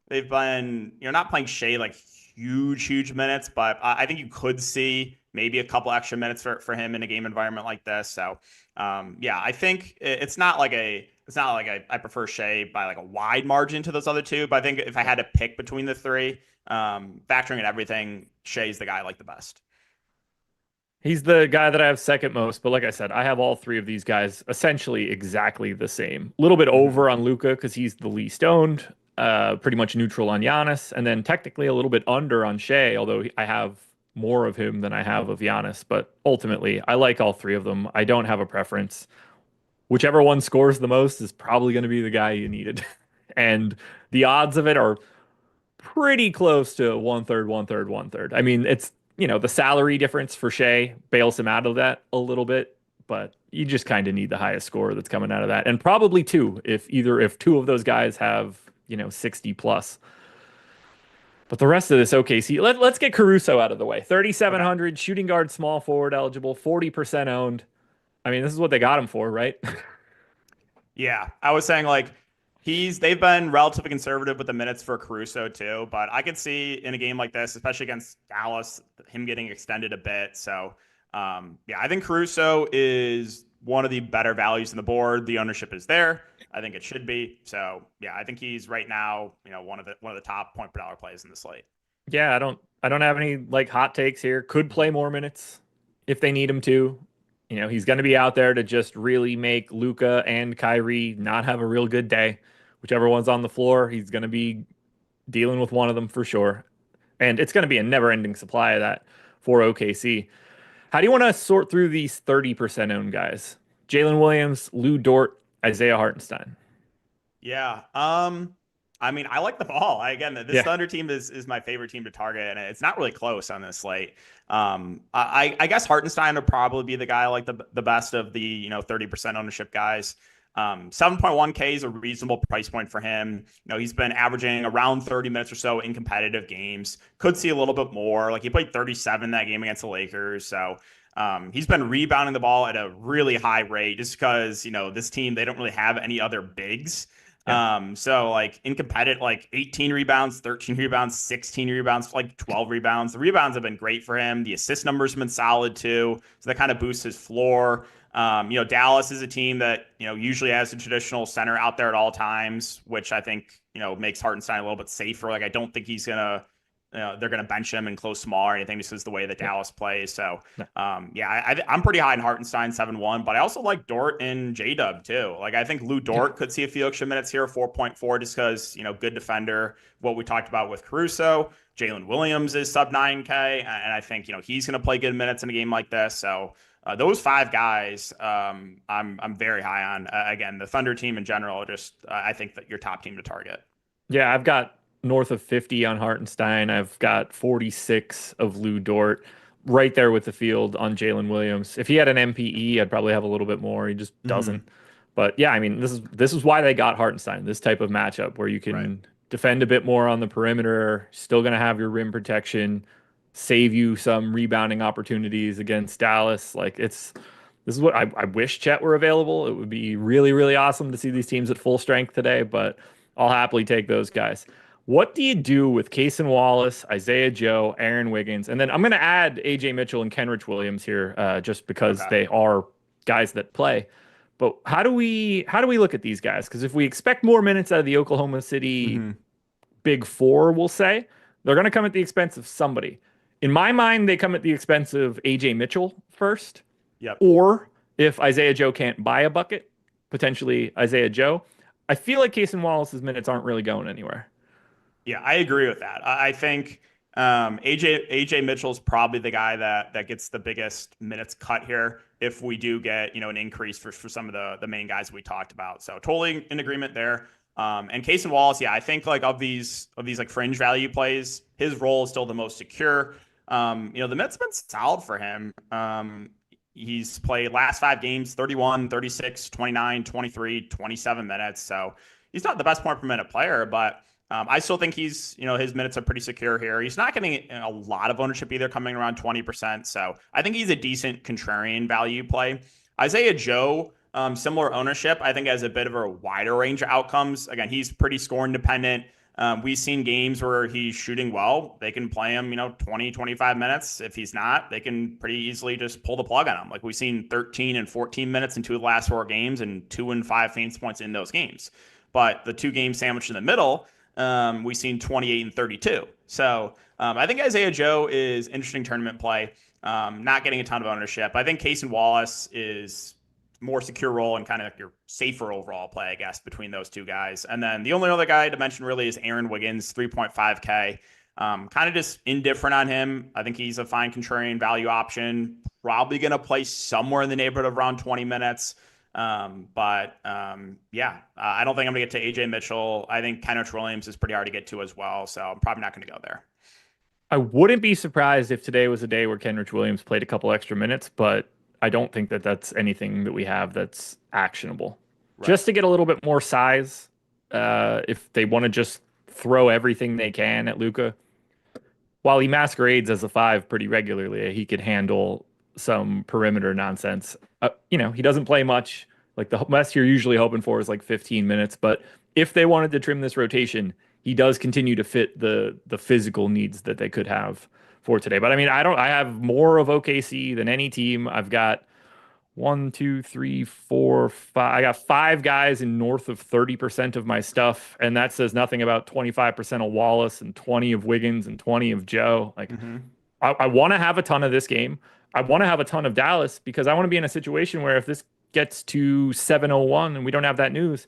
they've been, not playing Shea like huge minutes, but I think you could see maybe a couple extra minutes for him in a game environment like this. So, yeah, I think it's not like I prefer Shea by like a wide margin to those other two, but I think if I had to pick between the three, factoring in everything, Shea's the guy I like the best. He's the guy that I have second most, but like I said, I have all three of these guys essentially exactly the same. A little bit Mhm. over on Luca because he's the least owned, pretty much neutral on Giannis, and then technically a little bit under on Shea, although I have more of him than I have of Giannis. But ultimately, I like all three of them. I don't have a preference. Whichever one scores the most is probably going to be the guy you needed. And the odds of it are pretty close to one third, one third, one third. I mean, it's, the salary difference for Shea bails him out of that a little bit, but you just kind of need the highest score that's coming out of that. And probably two, if two of those guys have, 60 plus. But the rest of this OKC, let's get Caruso out of the way. Okay. 3,700 shooting guard, small forward eligible, 40% owned. I mean, this is what they got him for, right? Yeah, I was saying like they've been relatively conservative with the minutes for Caruso too, but I could see in a game like this, especially against Dallas, him getting extended a bit. So yeah, I think Caruso is one of the better values in the board. The ownership is there. I think it should be. So yeah, I think he's right now, one of the top point per dollar plays in the slate. Yeah, I don't have any like hot takes here. Could play more minutes if they need him to. He's going to be out there to just really make Luca and Kyrie not have a real good day. Whichever one's on the floor, he's going to be dealing with one of them for sure. And it's going to be a never-ending supply of that for OKC. How do you want to sort through these 30% owned guys? Jalen Williams, Lou Dort, Isaiah Hartenstein. Yeah. I mean, I like them all. This Yeah. Thunder team is my favorite team to target, and it's not really close on this slate. I guess Hartenstein would probably be the guy I like the best of the 30% ownership guys. 7.1K is a reasonable price point for him. He's been averaging around 30 minutes or so in competitive games. Could see a little bit more. Like he played 37 that game against the Lakers, so he's been rebounding the ball at a really high rate just because this team, they don't really have any other bigs. Yeah. So like in competitive, like 18 rebounds, 13 rebounds, 16 rebounds, like 12 rebounds. The rebounds have been great for him. The assist numbers have been solid too. So that kind of boosts his floor. Dallas is a team that, usually has a traditional center out there at all times, which I think, makes Hartenstein a little bit safer. Like I don't think he's they're going to bench him and close small or anything. This is the way that Dallas plays. So, I'm pretty high in Hartenstein 7-1, but I also like Dort and J-Dub too. Like I think Lou Dort could see a few extra minutes here, 4.4, just because, good defender, what we talked about with Caruso. Jalen Williams is sub 9K. And I think, he's going to play good minutes in a game like this. So those five guys, I'm very high on. Again, the Thunder team in general, I think that your top team to target. Yeah, I've got north of 50 on Hartenstein. I've got 46 of Lou Dort, right there with the field on Jalen Williams. If he had an MPE, I'd probably have a little bit more. He just doesn't. But yeah, I mean, this is why they got Hartenstein, this type of matchup where you can defend a bit more on the perimeter, still going to have your rim protection, save you some rebounding opportunities against Dallas. Like this is what I wish Chet were available. It would be really, really awesome to see these teams at full strength today, but I'll happily take those guys. What do you do with Cason Wallace, Isaiah Joe, Aaron Wiggins? And then I'm going to add AJ Mitchell and Kenrich Williams here just because they are guys that play. But how do we look at these guys? Because if we expect more minutes out of the Oklahoma City Big Four, we'll say, they're going to come at the expense of somebody. In my mind, they come at the expense of AJ Mitchell first. Yep. Or if Isaiah Joe can't buy a bucket, potentially Isaiah Joe. I feel like Cason Wallace's minutes aren't really going anywhere. Yeah, I agree with that. I think AJ Mitchell's probably the guy that gets the biggest minutes cut here if we do get an increase for some of the main guys we talked about. So totally in agreement there. And Cason Wallace, yeah, I think like of these like fringe value plays, his role is still the most secure. The minutes have been solid for him. He's played last 5 games, 31, 36, 29, 23, 27 minutes. So he's not the best point per minute player, but I still think he's, his minutes are pretty secure here. He's not getting a lot of ownership either, coming around 20%. So I think he's a decent contrarian value play. Isaiah Joe, similar ownership, I think has a bit of a wider range of outcomes. Again, he's pretty score independent. We've seen games where he's shooting well. They can play him, 20, 25 minutes. If he's not, they can pretty easily just pull the plug on him. Like we've seen 13 and 14 minutes in 2 of the last 4 games and 2 and 5 fantasy points in those games. But the 2 games sandwiched in the middle, we've seen 28 and 32. So I think Isaiah Joe is interesting tournament play, not getting a ton of ownership. I think Cason Wallace is more secure role and kind of your safer overall play, I guess, between those 2 guys. And then the only other guy to mention really is Aaron Wiggins, 3.5K. Kind of just indifferent on him. I think he's a fine contrarian value option. Probably going to play somewhere in the neighborhood of around 20 minutes. I don't think I'm going to get to AJ Mitchell. I think Kenrich Williams is pretty hard to get to as well. So I'm probably not going to go there. I wouldn't be surprised if today was a day where Kenrich Williams played a couple extra minutes, but I don't think that that's anything that we have that's actionable. Right. Just to get a little bit more size, if they want to just throw everything they can at Luka, while he masquerades as a 5 pretty regularly, he could handle some perimeter nonsense. He doesn't play much. Like the best you're usually hoping for is like 15 minutes. But if they wanted to trim this rotation, he does continue to fit the physical needs that they could have for today. But I mean, I have more of OKC than any team. I've got 1, 2, 3, 4, 5. I got 5 guys in north of 30% of my stuff. And that says nothing about 25% of Wallace and 20 of Wiggins and 20 of Joe. Like I want to have a ton of this game. I want to have a ton of Dallas because I want to be in a situation where if this gets to 7:01 and we don't have that news,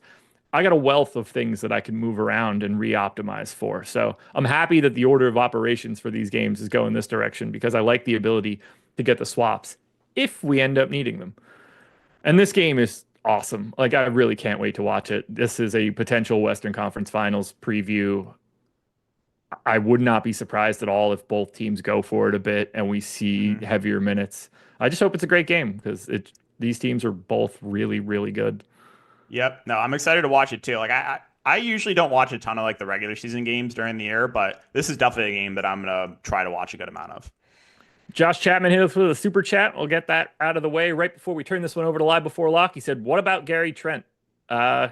I got a wealth of things that I can move around and re-optimize for. So I'm happy that the order of operations for these games is going this direction because I like the ability to get the swaps if we end up needing them. And this game is awesome. Like, I really can't wait to watch it. This is a potential Western Conference Finals preview. I would not be surprised at all if both teams go for it a bit and we see heavier minutes. I just hope it's a great game because these teams are both really, really good. Yep. No, I'm excited to watch it too. Like I usually don't watch a ton of like the regular season games during the year, but this is definitely a game that I'm gonna try to watch a good amount of. Josh Chapman hit us with a super chat. We'll get that out of the way right before we turn this one over to Live Before Lock. He said, "What about Gary Trent?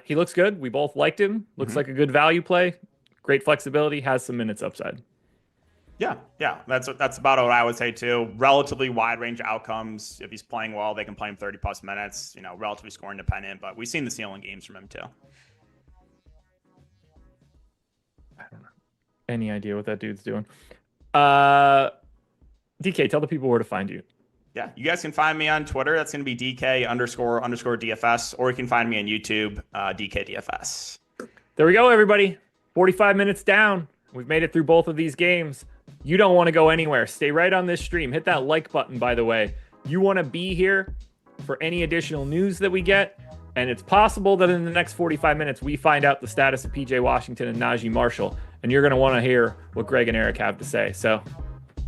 He looks good. We both liked him. Looks like a good value play. Great flexibility. Has some minutes upside." Yeah, that's about what I would say too. Relatively wide range of outcomes. If he's playing well, they can play him 30 plus minutes. You know, relatively score independent, but we've seen the ceiling games from him too. I don't know any idea what that dude's doing. DK, tell the people where to find you. Yeah, you guys can find me on Twitter. That's going to be DK__DFS, or you can find me on YouTube, DK DFS. There we go, everybody. 45 minutes down. We've made it through both of these games. You don't want to go anywhere. Stay right on this stream. Hit that like button, by the way. You want to be here for any additional news that we get. And it's possible that in the next 45 minutes, we find out the status of PJ Washington and Najee Marshall. And you're going to want to hear what Greg and Eric have to say. So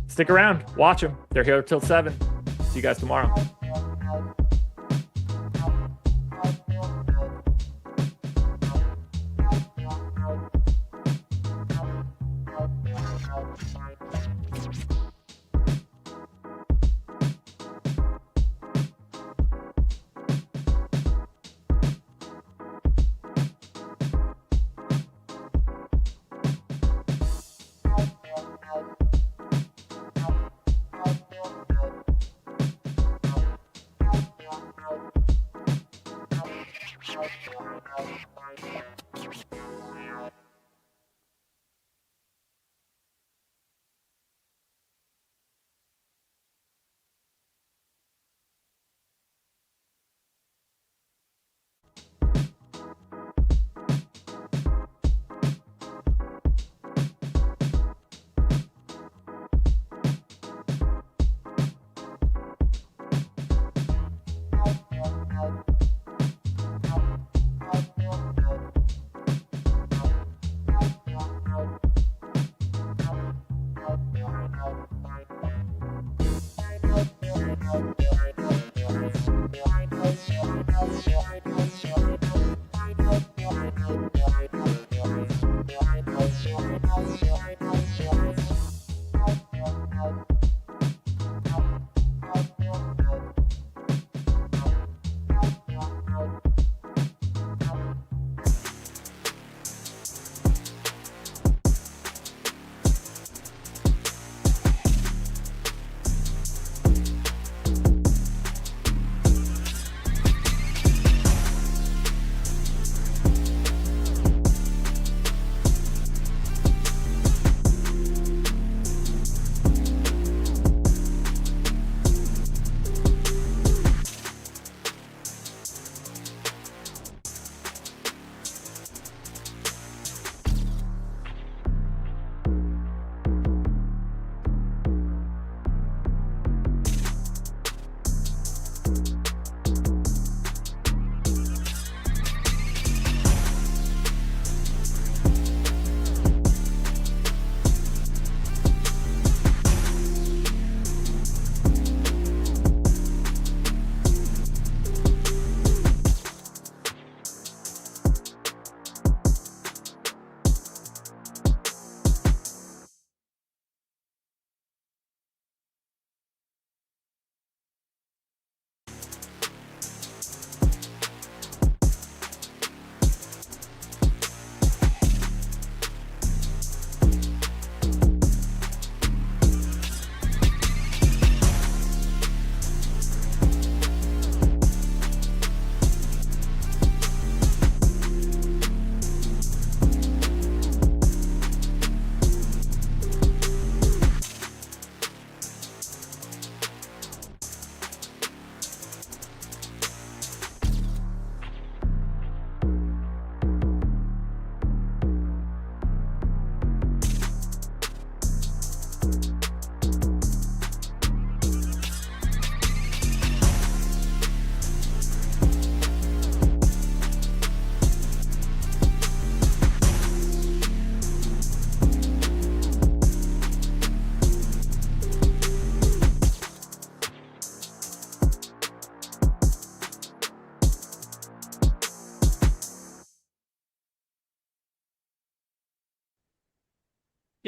stick around. Watch them. They're here till 7. See you guys tomorrow.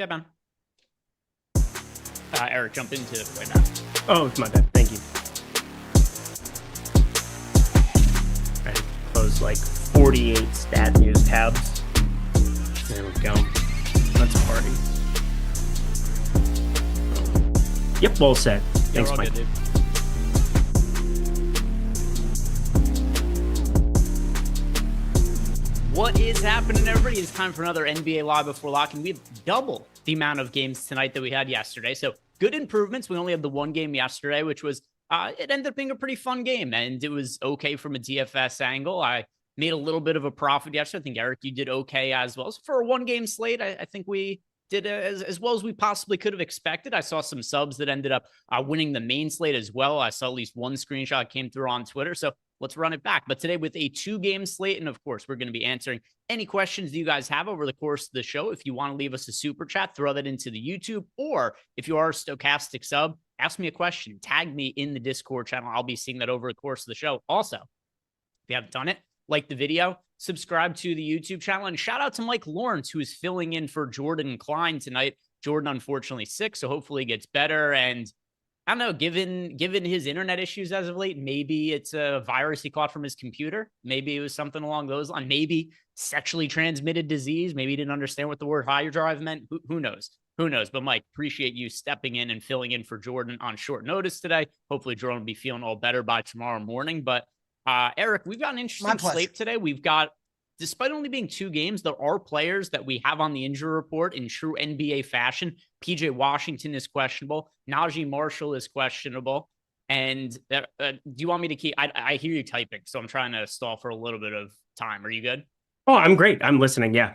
Yeah, man. Eric, jump into it right now. Oh, it's my bad. Thank you. I closed like 48 stat news tabs. There we go. Let's party. Yep, well said. Yeah, Thanks, we're all Mike. good, dude. What is happening, everybody? It's time for another NBA Live Before Lock, and we have double the amount of games tonight that we had yesterday. So good improvements. We only had the one game yesterday, which was, it ended up being a pretty fun game, and it was okay from a DFS angle. I made a little bit of a profit yesterday. I think, Eric, you did okay as well. So for a one-game slate, I think we did as well as we possibly could have expected. I saw some subs that ended up winning the main slate as well. I saw at least one screenshot came through on Twitter. So let's run it back. But today with a 2-game slate, and of course, we're going to be answering any questions that you guys have over the course of the show. If you want to leave us a super chat, throw that into the YouTube, or if you are a Stokastic sub, ask me a question, tag me in the Discord channel. I'll be seeing that over the course of the show. Also, if you haven't done it, like the video, subscribe to the YouTube channel, and shout out to Mike Lawrence, who is filling in for Jordan Klein tonight. Jordan, unfortunately, sick, so hopefully he gets better. And I don't know, given his internet issues as of late, maybe it's a virus he caught from his computer. Maybe it was something along those lines. Maybe sexually transmitted disease. Maybe he didn't understand what the word higher drive meant. Who knows? Who knows? But Mike, appreciate you stepping in and filling in for Jordan on short notice today. Hopefully Jordan will be feeling all better by tomorrow morning. But Eric, we've got an interesting slate today. We've got, despite only being 2 games, there are players that we have on the injury report in true NBA fashion. PJ Washington is questionable. Najee Marshall is questionable. And do you want me to keep? I hear you typing, so I'm trying to stall for a little bit of time. Are you good? Oh, I'm great. I'm listening. Yeah.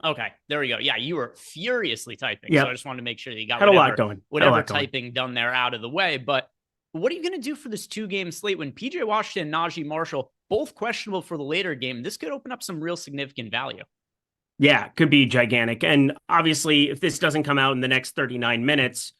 Okay, there we go. Yeah, you were furiously typing. Yep. So I just wanted to make sure that you got Had a lot going. whatever typing done there out of the way. But what are you going to do for this 2-game slate when PJ Washington and Najee Marshall both questionable for the later game? This could open up some real significant value. Yeah, could be gigantic. And obviously, if this doesn't come out in the next 39 minutes,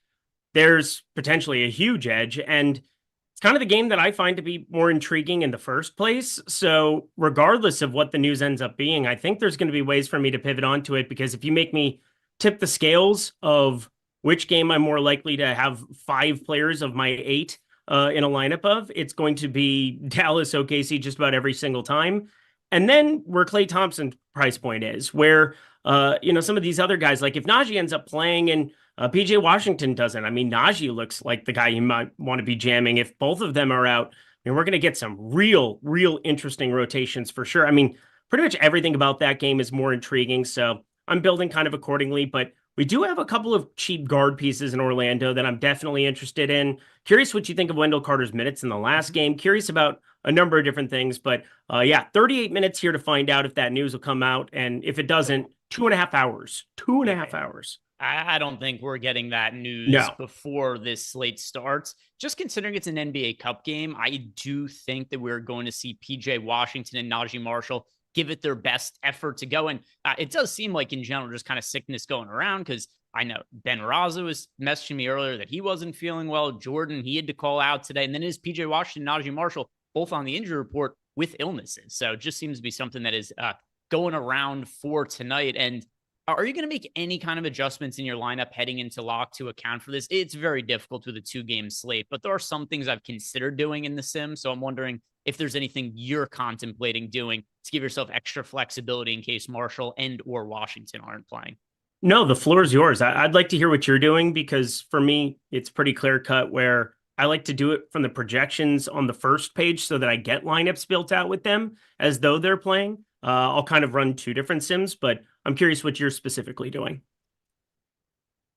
there's potentially a huge edge. And it's kind of the game that I find to be more intriguing in the first place. So regardless of what the news ends up being, I think there's going to be ways for me to pivot onto it, because if you make me tip the scales of which game I'm more likely to have 5 players of my 8 in a lineup of, it's going to be Dallas OKC just about every single time. And then where Klay Thompson's price point is, where, some of these other guys, like if Najee ends up playing and PJ Washington doesn't, I mean, Najee looks like the guy you might want to be jamming. If both of them are out, we're going to get some real interesting rotations for sure. I mean, pretty much everything about that game is more intriguing. So I'm building kind of accordingly, but we do have a couple of cheap guard pieces in Orlando that I'm definitely interested in. Curious what you think of Wendell Carter's minutes in the last game. Curious about a number of different things. But 38 minutes here to find out if that news will come out. And if it doesn't, 2.5 hours. 2.5 hours. I don't think we're getting that news before this slate starts. Just considering it's an NBA Cup game, I do think that we're going to see PJ Washington and Najee Marshall give it their best effort to go. And it does seem like in general, just kind of sickness going around, because I know Ben Raza was messaging me earlier that he wasn't feeling well. Jordan, he had to call out today. And then is PJ Washington, Najee Marshall, both on the injury report with illnesses. So it just seems to be something that is going around for tonight. And are you going to make any kind of adjustments in your lineup heading into lock to account for this? It's very difficult with a 2-game slate, but there are some things I've considered doing in the sim. So I'm wondering if there's anything you're contemplating doing to give yourself extra flexibility in case Marshall and or Washington aren't playing. No, the floor is yours. I'd like to hear what you're doing, because for me, it's pretty clear cut where I like to do it from the projections on the first page so that I get lineups built out with them as though they're playing. I'll kind of run 2 different sims, but I'm curious what you're specifically doing.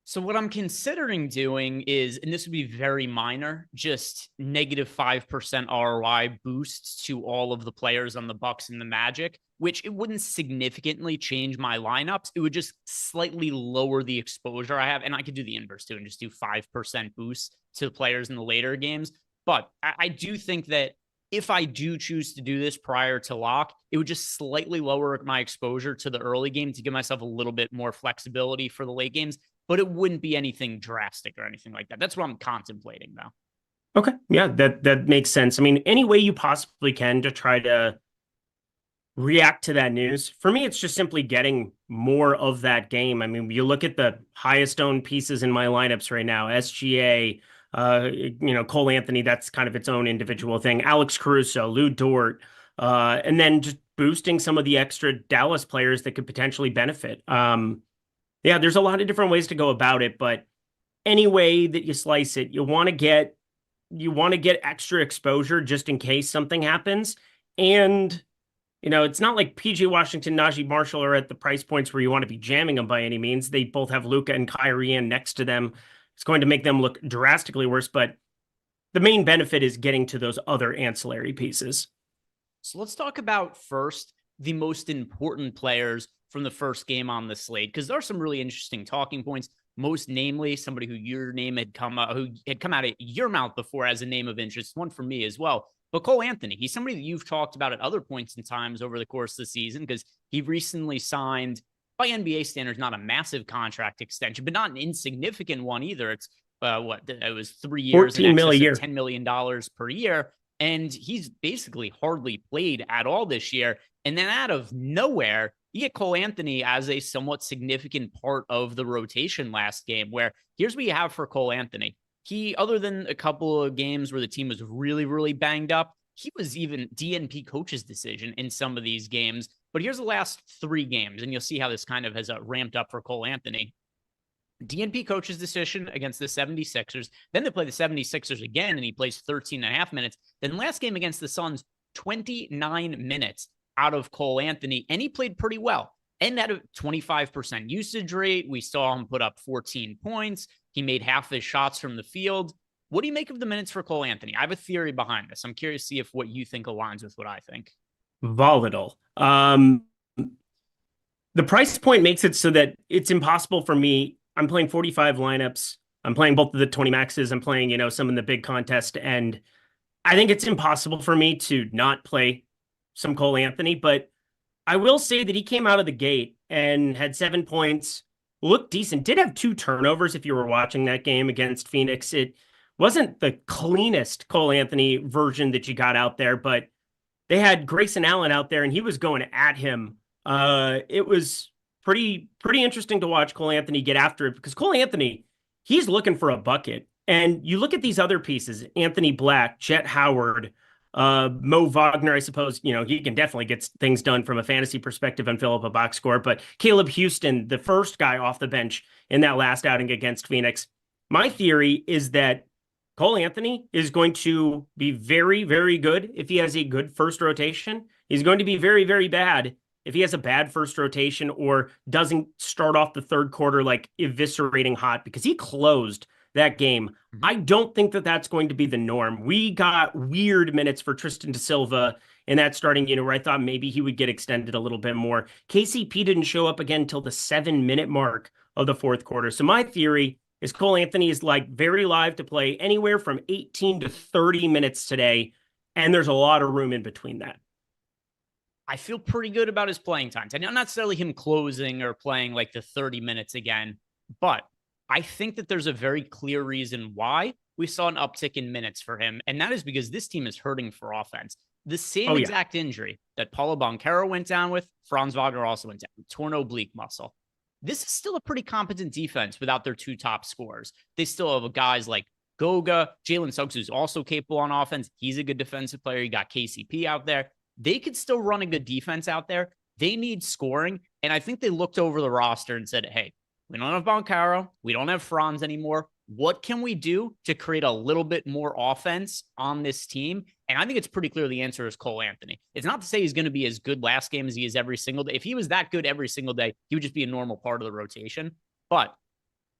So what I'm considering doing is, and this would be very minor, just negative 5% ROI boosts to all of the players on the Bucks and the Magic, which it wouldn't significantly change my lineups. It would just slightly lower the exposure I have. And I could do the inverse too and just do 5% boosts to the players in the later games. But I do think that if I do choose to do this prior to lock, it would just slightly lower my exposure to the early game to give myself a little bit more flexibility for the late games. But it wouldn't be anything drastic or anything like that. That's what I'm contemplating, though. Okay. Yeah, that makes sense. I mean, any way you possibly can to try to react to that news. For me, it's just simply getting more of that game. I mean, you look at the highest owned pieces in my lineups right now, SGA, Cole Anthony, that's kind of its own individual thing. Alex Caruso, Lou Dort, and then just boosting some of the extra Dallas players that could potentially benefit. Yeah, there's a lot of different ways to go about it, but any way that you slice it, you want to get extra exposure just in case something happens. And it's not like PJ Washington, Najee Marshall are at the price points where you want to be jamming them by any means. They both have Luka and Kyrie in next to them. It's going to make them look drastically worse, but the main benefit is getting to those other ancillary pieces. So let's talk about first the most important players from the first game on the slate, because there are some really interesting talking points. Most namely, somebody who your name had come out of your mouth before as a name of interest, one for me as well. But Cole Anthony, he's somebody that you've talked about at other points in times over the course of the season, because he recently signed, by NBA standards, not a massive contract extension, but not an insignificant one either. It's it was 3 years, $14 million a year, $10 million per year. And he's basically hardly played at all this year. And then out of nowhere, you get Cole Anthony as a somewhat significant part of the rotation last game, where here's what you have for Cole Anthony. He, other than a couple of games where the team was really, really banged up, he was even DNP coach's decision in some of these games. But here's the last 3 games, and you'll see how this kind of has ramped up for Cole Anthony. DNP coach's decision against the 76ers. Then they play the 76ers again, and he plays 13 and a half minutes. Then last game against the Suns, 29 minutes out of Cole Anthony, and he played pretty well. And at a 25% usage rate, we saw him put up 14 points. He made half his shots from the field. What do you make of the minutes for Cole Anthony? I have a theory behind this. I'm curious to see if what you think aligns with what I think. Volatile. The price point makes it so that it's impossible for me. I'm playing 45 lineups. I'm playing both of the 20 maxes. I'm playing, some in the big contest. And I think it's impossible for me to not play some Cole Anthony. But I will say that he came out of the gate and had 7 points, looked decent, did have 2 turnovers if you were watching that game against Phoenix. It wasn't the cleanest Cole Anthony version that you got out there, but they had Grayson Allen out there and he was going at him. It was pretty interesting to watch Cole Anthony get after it, because Cole Anthony, he's looking for a bucket. And you look at these other pieces, Anthony Black, Chet Howard, Mo Wagner, I suppose, he can definitely get things done from a fantasy perspective and fill up a box score. But Caleb Houston, the first guy off the bench in that last outing against Phoenix. My theory is that Cole Anthony is going to be very, very good if he has a good first rotation. He's going to be very, very bad if he has a bad first rotation or doesn't start off the third quarter like eviscerating hot, because he closed that game. I don't think that that's going to be the norm. We got weird minutes for Tristan da Silva in that starting unit where I thought maybe he would get extended a little bit more. KCP didn't show up again until the 7-minute mark of the fourth quarter. So my theory is Cole Anthony is very live to play anywhere from 18 to 30 minutes today. And there's a lot of room in between that. I feel pretty good about his playing times. I know not necessarily him closing or playing like the 30 minutes again, but I think that there's a very clear reason why we saw an uptick in minutes for him. And that is because this team is hurting for offense. The same exact injury that Paulo Banchero went down with, Franz Wagner also went down, torn oblique muscle. This is still a pretty competent defense without their 2 top scorers. They still have guys like Goga, Jalen Suggs, who's also capable on offense. He's a good defensive player. You got KCP out there. They could still run a good defense out there. They need scoring. And I think they looked over the roster and said, hey, we don't have Banchero. We don't have Franz anymore. What can we do to create a little bit more offense on this team? And I think it's pretty clear the answer is Cole Anthony. It's not to say he's going to be as good last game as he is every single day. If he was that good every single day, he would just be a normal part of the rotation. But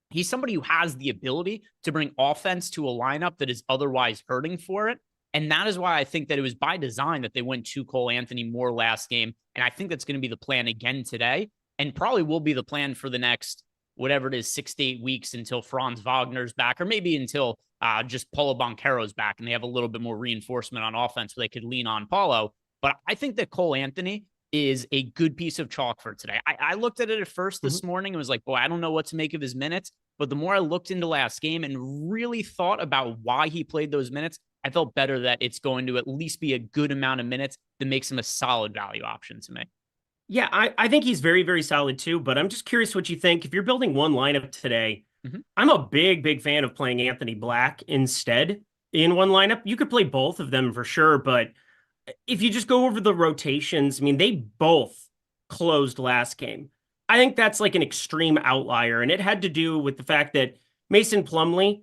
he's somebody who has the ability to bring offense to a lineup that is otherwise hurting for it. And that is why I think that it was by design that they went to Cole Anthony more last game. And I think that's going to be the plan again today, and probably will be the plan for the next, whatever it is, 6 to 8 weeks until Franz Wagner's back, or maybe until just Paulo Banchero's back and they have a little bit more reinforcement on offense where they could lean on Paulo. But I think that Cole Anthony is a good piece of chalk for today. I looked at it at first this morning and was like, boy, I don't know what to make of his minutes. But the more I looked into last game and really thought about why he played those minutes, I felt better that it's going to at least be a good amount of minutes that makes him a solid value option to me. Yeah, I think he's very, very solid too, but I'm just curious what you think. If you're building one lineup today, I'm a big, big fan of playing Anthony Black instead in one lineup. You could play both of them for sure, but if you just go over the rotations, I mean, they both closed last game. I think that's like an extreme outlier, and it had to do with the fact that Mason Plumlee,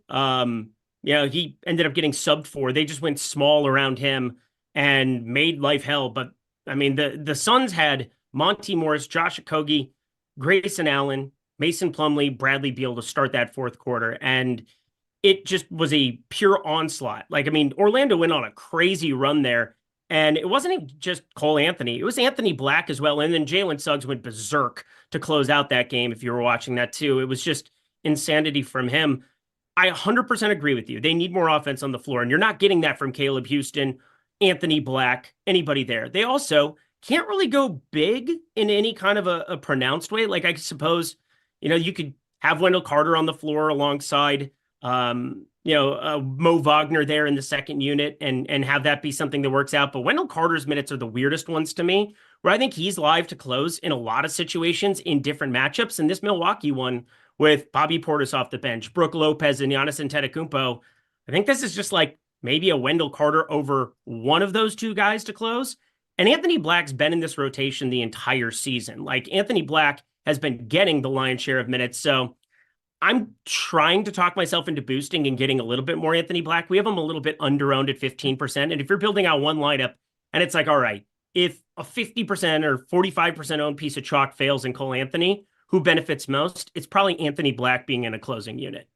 he ended up getting subbed for. They just went small around him and made life hell. But I mean, the Suns had Monty Morris, Josh Okogie, Grayson Allen, Mason Plumlee, Bradley Beal to start that fourth quarter. And it just was a pure onslaught. Like, I mean, Orlando went on a crazy run there. And it wasn't even just Cole Anthony. It was Anthony Black as well. And then Jalen Suggs went berserk to close out that game, if you were watching that too. It was just insanity from him. I 100% agree with you. They need more offense on the floor. And you're not getting that from Caleb Houston, Anthony Black, anybody there. They also can't really go big in any kind of a pronounced way. Like, I suppose, you could have Wendell Carter on the floor alongside, Mo Wagner there in the second unit and have that be something that works out. But Wendell Carter's minutes are the weirdest ones to me, where I think he's live to close in a lot of situations in different matchups. And this Milwaukee one with Bobby Portis off the bench, Brook Lopez and Giannis Antetokounmpo, I think this is just like maybe a Wendell Carter over one of those two guys to close. And Anthony Black's been in this rotation the entire season. Like, Anthony Black has been getting the lion's share of minutes. So I'm trying to talk myself into boosting and getting a little bit more Anthony Black. We have him a little bit under-owned at 15%. And if you're building out one lineup and it's like, all right, if a 50% or 45% owned piece of chalk fails in Cole Anthony, who benefits most? It's probably Anthony Black being in a closing unit.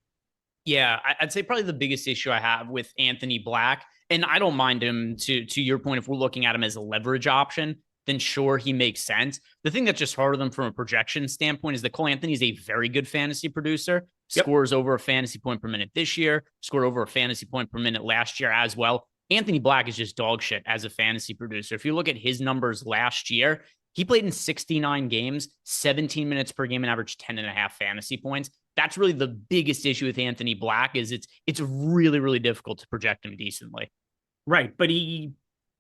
Yeah, I'd say probably the biggest issue I have with Anthony Black, and I don't mind him to your point, if we're looking at him as a leverage option, then sure, he makes sense. The thing that's just harder than from a projection standpoint is that Cole Anthony is a very good fantasy producer, scores over a fantasy point per minute this year, scored over a fantasy point per minute last year as well. Anthony Black is just dog shit as a fantasy producer. If you look at his numbers last year, he played in 69 games, 17 minutes per game, and averaged 10.5 fantasy points. That's really the biggest issue with Anthony Black is it's really, really difficult to project him decently. Right, but he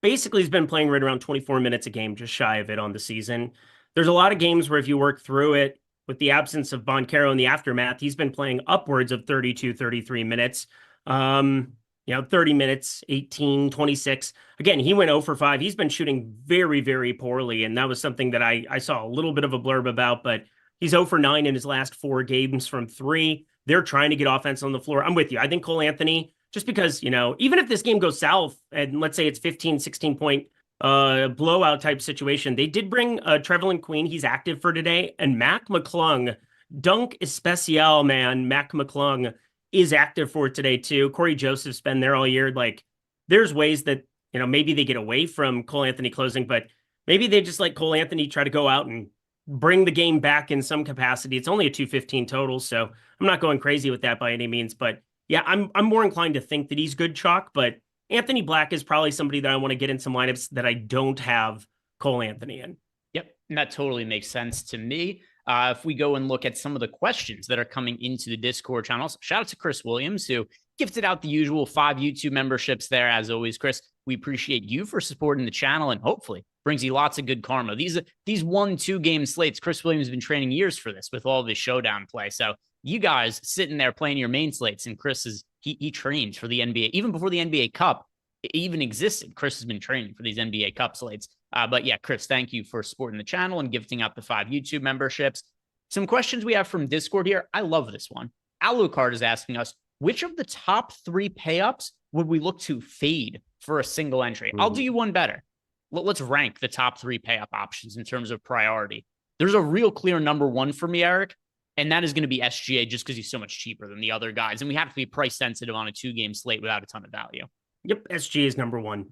basically has been playing right around 24 minutes a game, just shy of it on the season. There's a lot of games where if you work through it, with the absence of Boncaro in the aftermath, he's been playing upwards of 32, 33 minutes. 30 minutes, 18, 26. Again, he went 0 for 5. He's been shooting very, very poorly, and that was something that I saw a little bit of a blurb about, but he's 0 for 9 in his last 4 games from 3. They're trying to get offense on the floor. I'm with you. I think Cole Anthony, just because, even if this game goes south, and let's say it's 15, 16-point blowout type situation, they did bring Trevelyan Queen. He's active for today, and Mac McClung, dunk especial, man, Mac McClung, is active for today too. Corey Joseph's been there all year. Like, there's ways that, maybe they get away from Cole Anthony closing, but maybe they just let Cole Anthony try to go out and bring the game back in some capacity. It's only a 215 total, so I'm not going crazy with that by any means. But yeah, I'm more inclined to think that he's good chalk, but Anthony Black is probably somebody that I want to get in some lineups that I don't have Cole Anthony in. Yep, and that totally makes sense to me. If we go and look at some of the questions that are coming into the Discord channel, shout out to Chris Williams, who gifted out the usual 5 YouTube memberships there. As always, Chris, we appreciate you for supporting the channel and hopefully brings you lots of good karma. These 1-2 game slates, Chris Williams has been training years for this with all of his showdown play. So you guys sitting there playing your main slates, and Chris he trained for the NBA. Even before the NBA Cup even existed, Chris has been training for these NBA Cup slates. But yeah, Chris, thank you for supporting the channel and gifting out the 5 YouTube memberships. Some questions we have from Discord here. I love this one. Alucard is asking us, which of the top 3 pay-ups would we look to fade for a single entry? I'll do you one better. Let's rank the top 3 pay-up options in terms of priority. There's a real clear number 1 for me, Eric, and that is going to be SGA just because he's so much cheaper than the other guys. And we have to be price sensitive on a 2-game slate without a ton of value. Yep, SGA is number 1.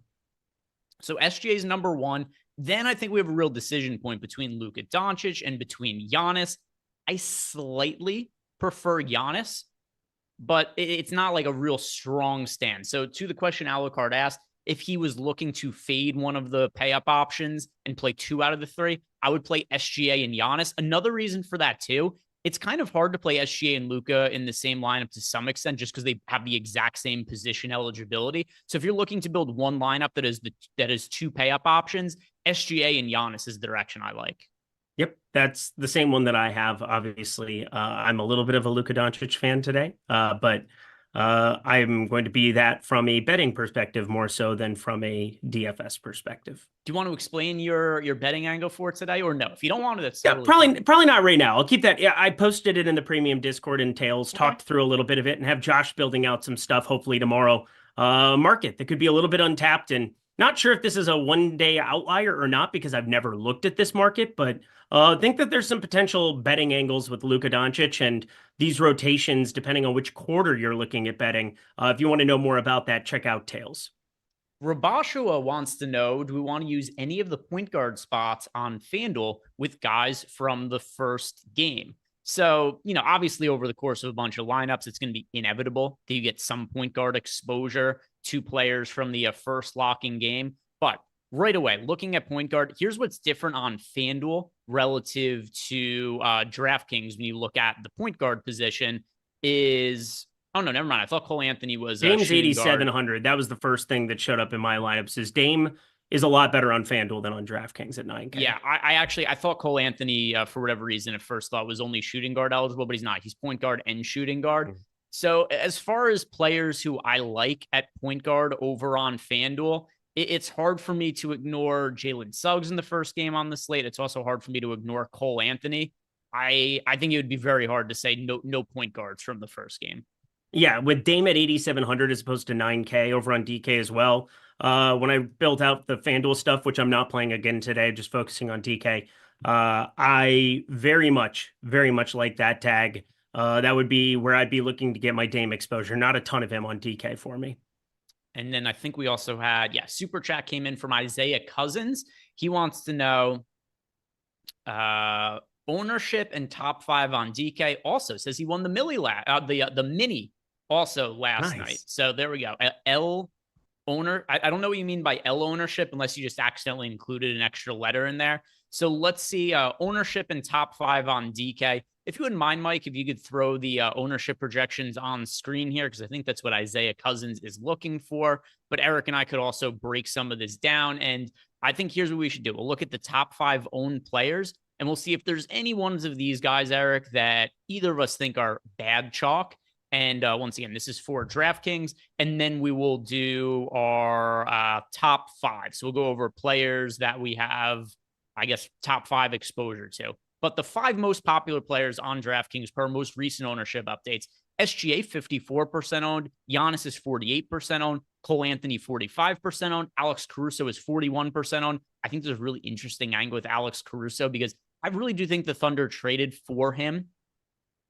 So SGA is number 1. Then I think we have a real decision point between Luka Doncic and between Giannis. I slightly prefer Giannis, but it's not like a real strong stand. So to the question Alucard asked, if he was looking to fade one of the pay-up options and play 2 out of the 3, I would play SGA and Giannis. Another reason for that too it's kind of hard to play SGA and Luka in the same lineup to some extent, just because they have the exact same position eligibility. So if you're looking to build one lineup that is two pay up options, SGA and Giannis is the direction I like. Yep, that's the same one that I have. Obviously, I'm a little bit of a Luka Doncic fan today, but I'm going to be that from a betting perspective more so than from a DFS perspective. Do you want to explain your betting angle for today, or no? If you don't want to, that's yeah, totally probably not right now. I'll keep that. Yeah, I posted it in the premium Discord and Tails, talked through a little bit of it, and have Josh building out some stuff. Hopefully tomorrow, market that could be a little bit untapped, and not sure if this is a one-day outlier or not because I've never looked at this market, but I think that there's some potential betting angles with Luka Doncic and these rotations, depending on which quarter you're looking at betting. If you want to know more about that, check out Tails. Rabashua wants to know, do we want to use any of the point guard spots on FanDuel with guys from the first game? So, obviously over the course of a bunch of lineups, it's going to be inevitable that you get some point guard exposure to players from the first locking game. But right away, looking at point guard, here's what's different on FanDuel relative to DraftKings when you look at the point guard position is... Oh, no, never mind. I thought Cole Anthony was Dame's 8,700. That was the first thing that showed up in my lineups. Is Dame is a lot better on FanDuel than on DraftKings at 9K. Yeah, I thought Cole Anthony, for whatever reason, at first thought was only shooting guard eligible, but he's not. He's point guard and shooting guard. Mm-hmm. So as far as players who I like at point guard over on FanDuel, it's hard for me to ignore Jalen Suggs in the first game on the slate. It's also hard for me to ignore Cole Anthony. I think it would be very hard to say no point guards from the first game. Yeah, with Dame at 8,700 as opposed to 9K over on DK as well. When I built out the FanDuel stuff, which I'm not playing again today, just focusing on DK, I very much like that tag. That would be where I'd be looking to get my Dame exposure. Not a ton of him on DK for me. And then I think we also had, Super Chat came in from Isaiah Cousins. He wants to know ownership and top 5 on DK. Also says he won the the mini also last night. So there we go. L owner. I don't know what you mean by L ownership unless you just accidentally included an extra letter in there. So let's see ownership and top 5 on DK. If you wouldn't mind, Mike, if you could throw the ownership projections on screen here, because I think that's what Isaiah Cousins is looking for. But Eric and I could also break some of this down. And I think here's what we should do. We'll look at the top 5 owned players, and we'll see if there's any ones of these guys, Eric, that either of us think are bad chalk. And once again, this is for DraftKings. And then we will do our top 5. So we'll go over players that we have, I guess, top 5 exposure to. But the 5 most popular players on DraftKings per most recent ownership updates: SGA 54% owned, Giannis is 48% owned, Cole Anthony 45% owned, Alex Caruso is 41% owned. I think there's a really interesting angle with Alex Caruso because I really do think the Thunder traded for him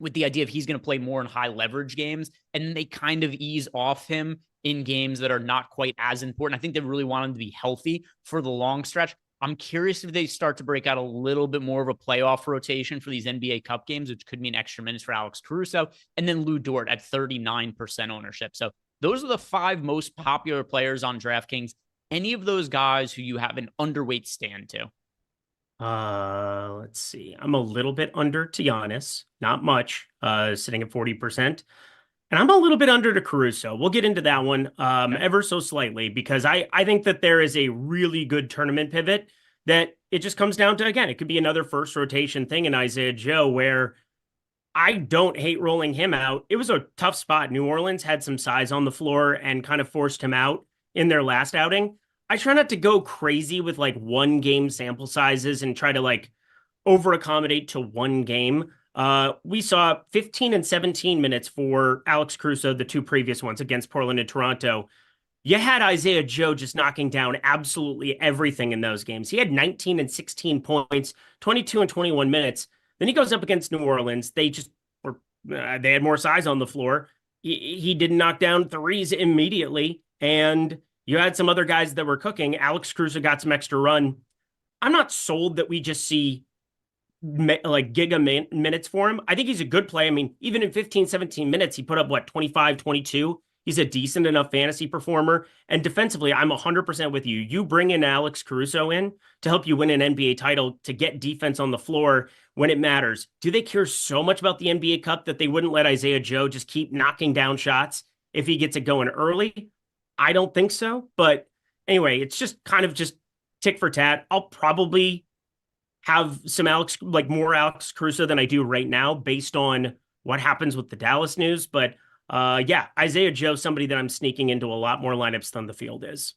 with the idea of he's going to play more in high leverage games, and they kind of ease off him in games that are not quite as important. I think they really want him to be healthy for the long stretch. I'm curious if they start to break out a little bit more of a playoff rotation for these NBA Cup games, which could mean extra minutes for Alex Caruso, and then Lou Dort at 39% ownership. So those are the 5 most popular players on DraftKings. Any of those guys who you have an underweight stand to? Let's see. I'm a little bit under to Giannis, not much, sitting at 40%. And I'm a little bit under to Caruso. We'll get into that one ever so slightly because I think that there is a really good tournament pivot that it just comes down to, again, it could be another first rotation thing in Isaiah Joe where I don't hate rolling him out. It was a tough spot. New Orleans had some size on the floor and kind of forced him out in their last outing. I try not to go crazy with like 1 game sample sizes and try to like over accommodate to 1 game. We saw 15 and 17 minutes for Alex Caruso, the 2 previous ones against Portland and Toronto. You had Isaiah Joe just knocking down absolutely everything in those games. He had 19 and 16 points, 22 and 21 minutes. Then he goes up against New Orleans. They just were, they had more size on the floor. He didn't knock down threes immediately. And you had some other guys that were cooking. Alex Caruso got some extra run. I'm not sold that we just see like giga minutes for him. I think he's a good play. I mean, even in 15, 17 minutes, he put up 25, 22. He's a decent enough fantasy performer. And defensively, I'm 100% with you. You bring in Alex Caruso in to help you win an NBA title, to get defense on the floor when it matters. Do they care so much about the NBA Cup that they wouldn't let Isaiah Joe just keep knocking down shots if he gets it going early? I don't think so. But anyway, it's just kind of just tick for tat. I'll probably have some more Alex Caruso than I do right now based on what happens with the Dallas news. But yeah, Isaiah Joe, somebody that I'm sneaking into a lot more lineups than the field is.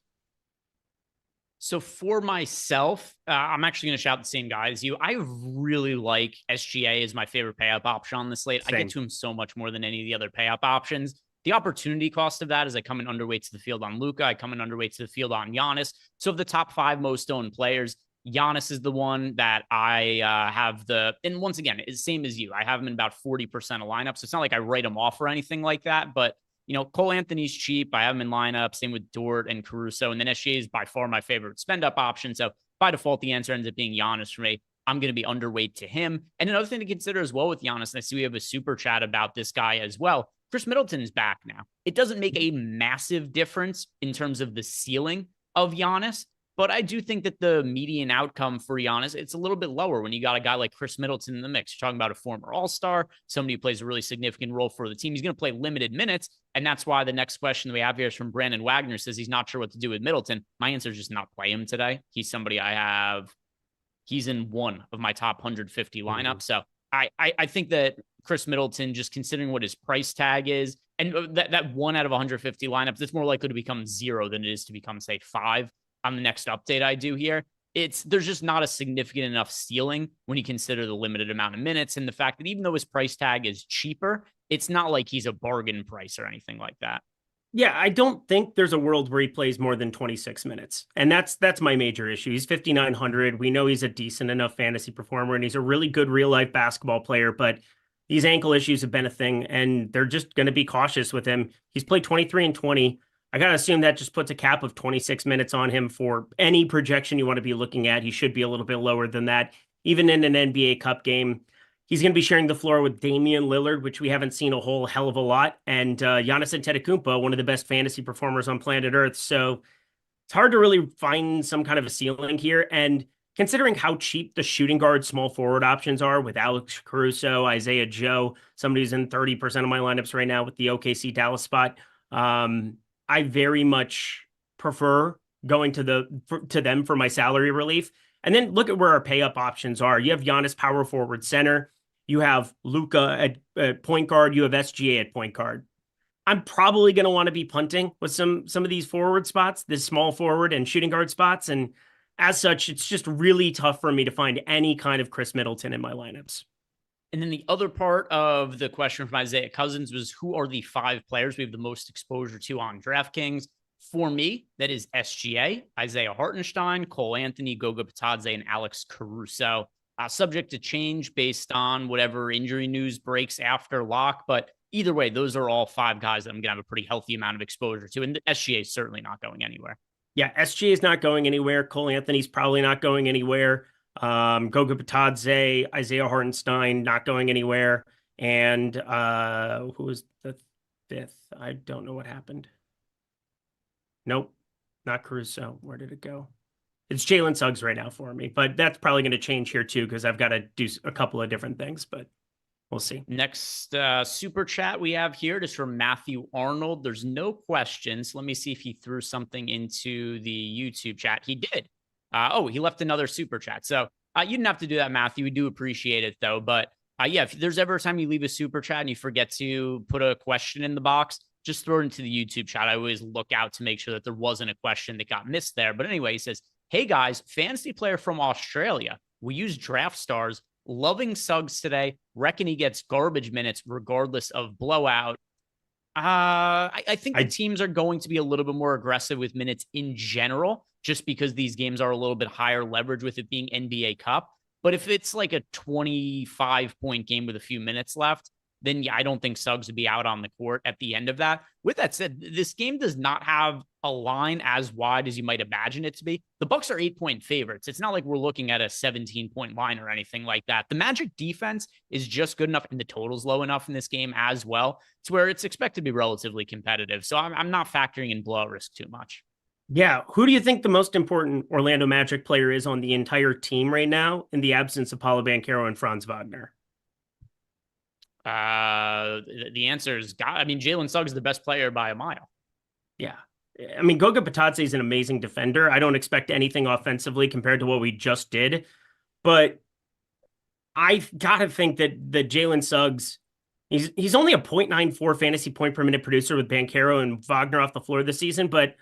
So for myself, I'm actually going to shout the same guy as you. I really like SGA as my favorite pay up option on the slate. Same. I get to him so much more than any of the other pay up options. The opportunity cost of that is I come in underweight to the field on Luka. I come in underweight to the field on Giannis. So of the top 5 most owned players, Giannis is the one that I have and once again, it's the same as you. I have him in about 40% of lineups. So it's not like I write him off or anything like that, but Cole Anthony's cheap. I have him in lineup. Same with Dort and Caruso. And then SGA is by far my favorite spend up option. So by default, the answer ends up being Giannis for me. I'm going to be underweight to him. And another thing to consider as well with Giannis, and I see we have a super chat about this guy as well. Chris Middleton is back now. It doesn't make a massive difference in terms of the ceiling of Giannis, but I do think that the median outcome for Giannis, it's a little bit lower when you got a guy like Chris Middleton in the mix. You're talking about a former All-Star, somebody who plays a really significant role for the team. He's going to play limited minutes, and that's why the next question that we have here is from Brandon Wagner, says he's not sure what to do with Middleton. My answer is just not play him today. He's somebody he's in one of my top 150 lineups. So I think that Chris Middleton, just considering what his price tag is, and that 1 out of 150 lineups, it's more likely to become 0 than it is to become, say, 5 on the next update I do here. There's just not a significant enough ceiling when you consider the limited amount of minutes and the fact that even though his price tag is cheaper, it's not like he's a bargain price or anything like that. Yeah, I don't think there's a world where he plays more than 26 minutes. And that's my major issue. He's 5,900. We know he's a decent enough fantasy performer, and he's a really good real-life basketball player, but these ankle issues have been a thing, and they're just going to be cautious with him. He's played 23 and 20. I got to assume that just puts a cap of 26 minutes on him for any projection you want to be looking at. He should be a little bit lower than that. Even in an NBA Cup game, he's going to be sharing the floor with Damian Lillard, which we haven't seen a whole hell of a lot, and Giannis Antetokounmpo, one of the best fantasy performers on planet Earth. So it's hard to really find some kind of a ceiling here. And considering how cheap the shooting guard small forward options are with Alex Caruso, Isaiah Joe, somebody who's in 30% of my lineups right now with the OKC Dallas spot, I very much prefer going to them for my salary relief. And then look at where our pay up options are. You have Giannis power forward center. You have Luka at point guard. You have SGA at point guard. I'm probably going to want to be punting with some of these forward spots, this small forward and shooting guard spots. And as such, it's just really tough for me to find any kind of Chris Middleton in my lineups. And then the other part of the question from Isaiah Cousins was, who are the 5 players we have the most exposure to on DraftKings? For me, that is SGA, Isaiah Hartenstein, Cole Anthony, Goga Bitadze, and Alex Caruso. Subject to change based on whatever injury news breaks after lock. But either way, those are all 5 guys that I'm going to have a pretty healthy amount of exposure to. And SGA is certainly not going anywhere. Yeah, SGA is not going anywhere. Cole Anthony's probably not going anywhere. Goga Bitadze, Isaiah Hartenstein, not going anywhere. And who was the 5th? I don't know what happened. Nope, not Caruso. Where did it go? It's Jalen Suggs right now for me, but that's probably going to change here too because I've got to do a couple of different things, but we'll see. Next super chat we have here is from Matthew Arnold. There's no questions. Let me see if he threw something into the YouTube chat. He did. He left another super chat. So you didn't have to do that, Matthew. We do appreciate it, though. But yeah, if there's ever a time you leave a super chat and you forget to put a question in the box, just throw it into the YouTube chat. I always look out to make sure that there wasn't a question that got missed there. But anyway, he says, hey, guys, fantasy player from Australia. We use Draft Stars. Loving Suggs today. Reckon he gets garbage minutes regardless of blowout. I think the teams are going to be a little bit more aggressive with minutes in general, just because these games are a little bit higher leverage with it being NBA Cup. But if it's like a 25-point game with a few minutes left, then yeah, I don't think Suggs would be out on the court at the end of that. With that said, this game does not have a line as wide as you might imagine it to be. The Bucks are 8-point favorites. It's not like we're looking at a 17-point line or anything like that. The Magic defense is just good enough, and the total's low enough in this game as well, to where it's expected to be relatively competitive. So I'm not factoring in blowout risk too much. Yeah. Who do you think the most important Orlando Magic player is on the entire team right now in the absence of Paulo Banchero and Franz Wagner? The answer is, Jalen Suggs is the best player by a mile. Yeah. I mean, Goga Bitadze is an amazing defender. I don't expect anything offensively compared to what we just did, but I've got to think that Jalen Suggs, he's only a 0.94 fantasy point per minute producer with Banchero and Wagner off the floor this season, but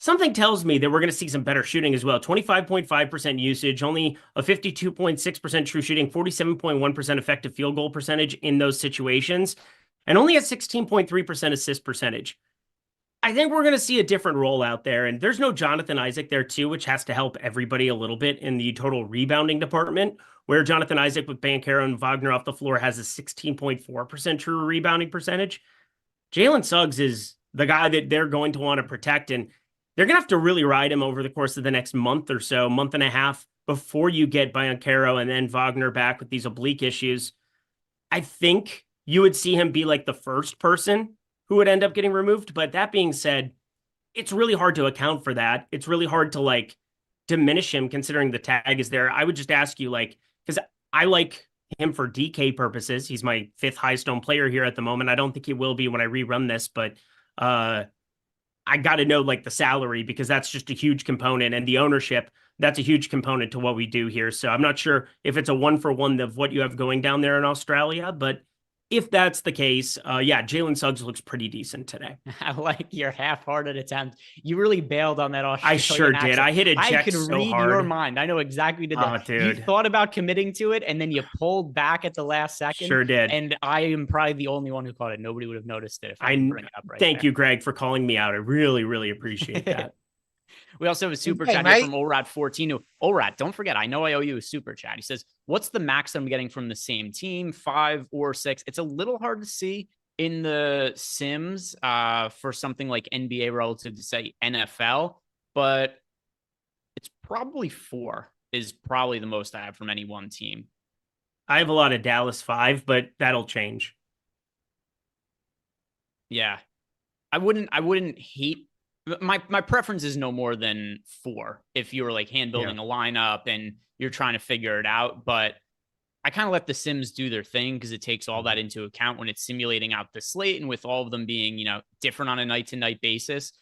something tells me that we're going to see some better shooting as well. 25.5% usage, only a 52.6% true shooting, 47.1% effective field goal percentage in those situations, and only a 16.3% assist percentage. I think we're going to see a different role out there, and there's no Jonathan Isaac there too, which has to help everybody a little bit in the total rebounding department, where Jonathan Isaac with Banchero and Wagner off the floor has a 16.4% true rebounding percentage. Jalen Suggs is the guy that they're going to want to protect, and they're going to have to really ride him over the course of the next month or so, month and a half, before you get Banchero and then Wagner back with these oblique issues. I think you would see him be like the first person who would end up getting removed. But that being said, it's really hard to account for that. It's really hard to like diminish him considering the tag is there. I would just ask you, like, because I like him for DK purposes. He's my 5th highest owned player here at the moment. I don't think he will be when I rerun this, but I got to know like the salary, because that's just a huge component, and the ownership, that's a huge component to what we do here. So I'm not sure if it's a 1-for-1 of what you have going down there in Australia, but if that's the case, yeah, Jalen Suggs looks pretty decent today. I like your half-hearted attempt. You really bailed on that Australian I sure accent. did. I hit a check I could so read hard. your mind. I know exactly what you did. Dude. You thought about committing to it, and then you pulled back at the last second. Sure did. And I am probably the only one who caught it. Nobody would have noticed it if I didn't bring it up right Thank there. you, Greg, for calling me out. I really, really appreciate that. We also have a super Hey, chat mate. here from Orad14. Orad, don't forget, I know I owe you a super chat. He says, what's the max I'm getting from the same team, 5 or 6? It's a little hard to see in the Sims for something like NBA relative to, say, NFL, but it's probably 4 is probably the most I have from any one team. I have a lot of Dallas 5, but that'll change. Yeah. I wouldn't hate. My preference is no more than 4 if you were like hand building a lineup and you're trying to figure it out. But I kind of let the Sims do their thing because it takes all that into account when it's simulating out the slate, and with all of them being, different on a night to night basis.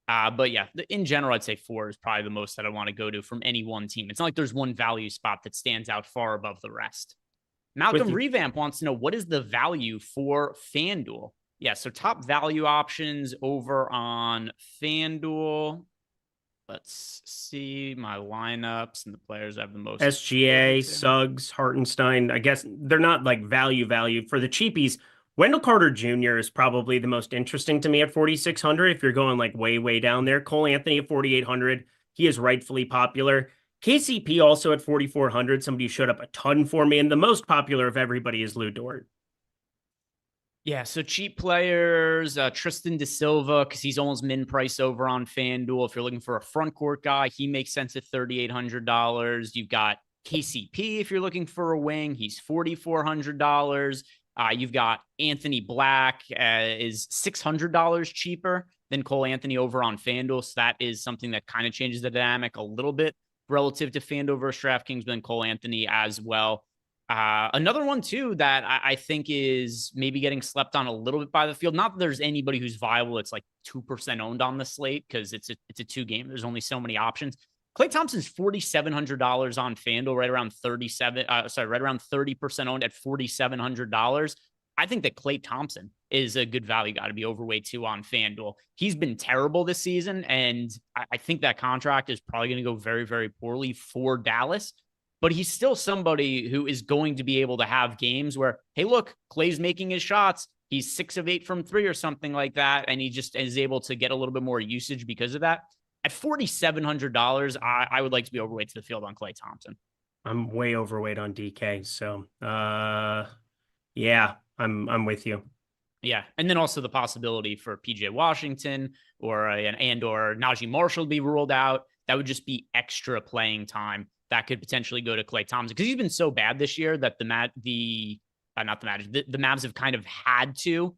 But yeah, in general, I'd say 4 is probably the most that I want to go to from any one team. It's not like there's one value spot that stands out far above the rest. Malcolm Revamp wants to know, what is the value for FanDuel? Yeah, so top value options over on FanDuel. Let's see my lineups and the players I have the most. SGA, Suggs, Hartenstein. I guess they're not like value for the cheapies. Wendell Carter Jr. is probably the most interesting to me at 4,600. If you're going like way down there, Cole Anthony at 4,800. He is rightfully popular. KCP also at 4,400. Somebody who showed up a ton for me, and the most popular of everybody is Lou Dort. Yeah, so cheap players, Tristan Da Silva, because he's almost min price over on FanDuel. If you're looking for a front court guy, he makes sense at $3,800. You've got KCP if you're looking for a wing. He's $4,400. You've got Anthony Black is $600 cheaper than Cole Anthony over on FanDuel. So that is something that kind of changes the dynamic a little bit relative to FanDuel versus DraftKings, but then Cole Anthony as well. Another one, too, that I think is maybe getting slept on a little bit by the field. Not that there's anybody who's viable. It's like 2% owned on the slate because it's a 2-game. There's only so many options. Klay Thompson's $4,700 on FanDuel, right around 30% owned at $4,700. I think that Klay Thompson is a good value guy to be overweight to on FanDuel. He's been terrible this season, and I think that contract is probably going to go very, very poorly for Dallas. But he's still somebody who is going to be able to have games where, hey, look, Klay's making his shots. He's 6 of 8 from 3 or something like that. And he just is able to get a little bit more usage because of that. At $4,700, I would like to be overweight to the field on Klay Thompson. I'm way overweight on DK. So, yeah, I'm with you. Yeah, and then also the possibility for PJ Washington or Najee Marshall to be ruled out. That would just be extra playing time that could potentially go to Klay Thompson, because he's been so bad this year that the Mavs have kind of had to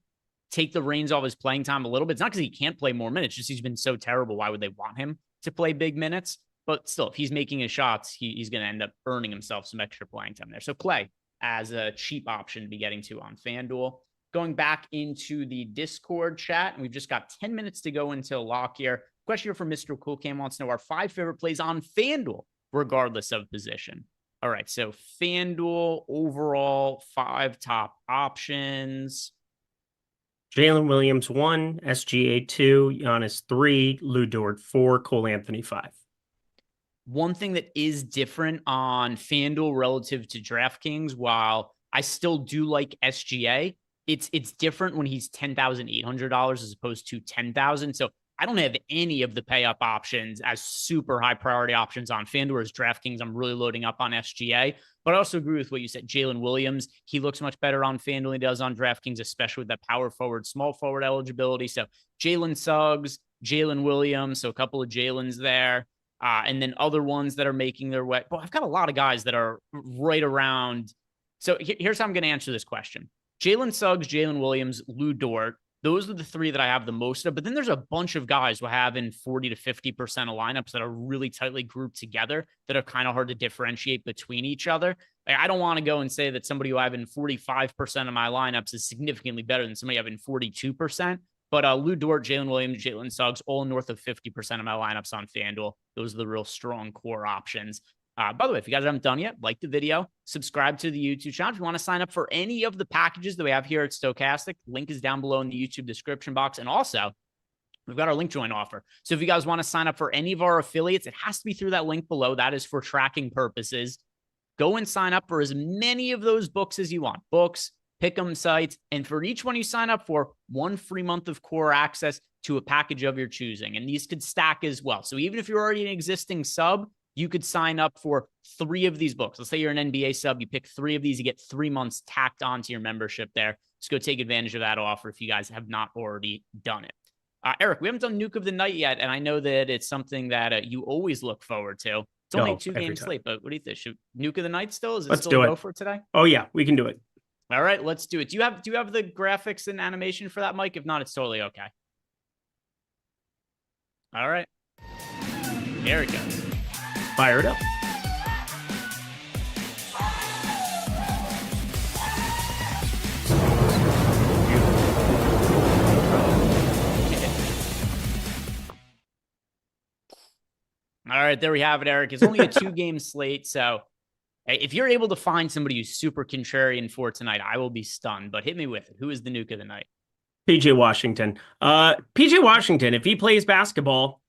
take the reins off his playing time a little bit. It's not because he can't play more minutes, just he's been so terrible. Why would they want him to play big minutes? But still, if he's making his shots, he's going to end up earning himself some extra playing time there. So Klay as a cheap option to be getting to on FanDuel. Going back into the Discord chat, and we've just got 10 minutes to go until lock here. Question here from Mr. Cool Cam wants to know our 5 favorite plays on FanDuel, regardless of position. All right, so FanDuel overall 5 top options. Jalen Williams 1, SGA 2, Giannis 3, Lou Dort 4, Cole Anthony 5. One thing that is different on FanDuel relative to DraftKings, while I still do like SGA, it's different when he's $10,800 as opposed to $10,000. So I don't have any of the pay up options as super high priority options on FanDuel. As DraftKings, I'm really loading up on SGA. But I also agree with what you said. Jalen Williams, he looks much better on FanDuel than he does on DraftKings, especially with that power forward, small forward eligibility. So Jalen Suggs, Jalen Williams, so a couple of Jalen's there. And then other ones that are making their way. Well, I've got a lot of guys that are right around. So here's how I'm going to answer this question. Jalen Suggs, Jalen Williams, Lou Dort. Those are the 3 that I have the most of. But then there's a bunch of guys who have in 40 to 50% of lineups that are really tightly grouped together that are kind of hard to differentiate between each other. Like, I don't want to go and say that somebody who I have in 45% of my lineups is significantly better than somebody I have in 42%. But Lou Dort, Jalen Williams, Jalen Suggs, all north of 50% of my lineups on FanDuel. Those are the real strong core options. By the way, if you guys haven't done yet, like the video, subscribe to the YouTube channel. If you want to sign up for any of the packages that we have here at Stokastic, link is down below in the YouTube description box. And also, we've got our link join offer. So if you guys want to sign up for any of our affiliates, it has to be through that link below. That is for tracking purposes. Go and sign up for as many of those books as you want. Books, pick'em sites, and for each one you sign up for, 1 free month of core access to a package of your choosing. And these could stack as well. So even if you're already an existing sub, you could sign up for 3 of these books. Let's say you're an NBA sub, you pick 3 of these, you get 3 months tacked onto your membership there. Just go take advantage of that offer if you guys have not already done it. Eric, we haven't done Nuke of the Night yet, and I know that it's something that you always look forward to. It's only 2 games late, but what do you think? Should Nuke of the Night still? Is it still a go for today? Oh yeah, we can do it. All right, let's do it. Do you have the graphics and animation for that, Mike? If not, it's totally okay. All right. Here it goes. Fire it up. All right, there we have it, Eric. It's only a 2-game slate, so if you're able to find somebody who's super contrarian for tonight, I will be stunned. But hit me with it. Who is the Nuke of the Night? PJ Washington. PJ Washington, if he plays basketball,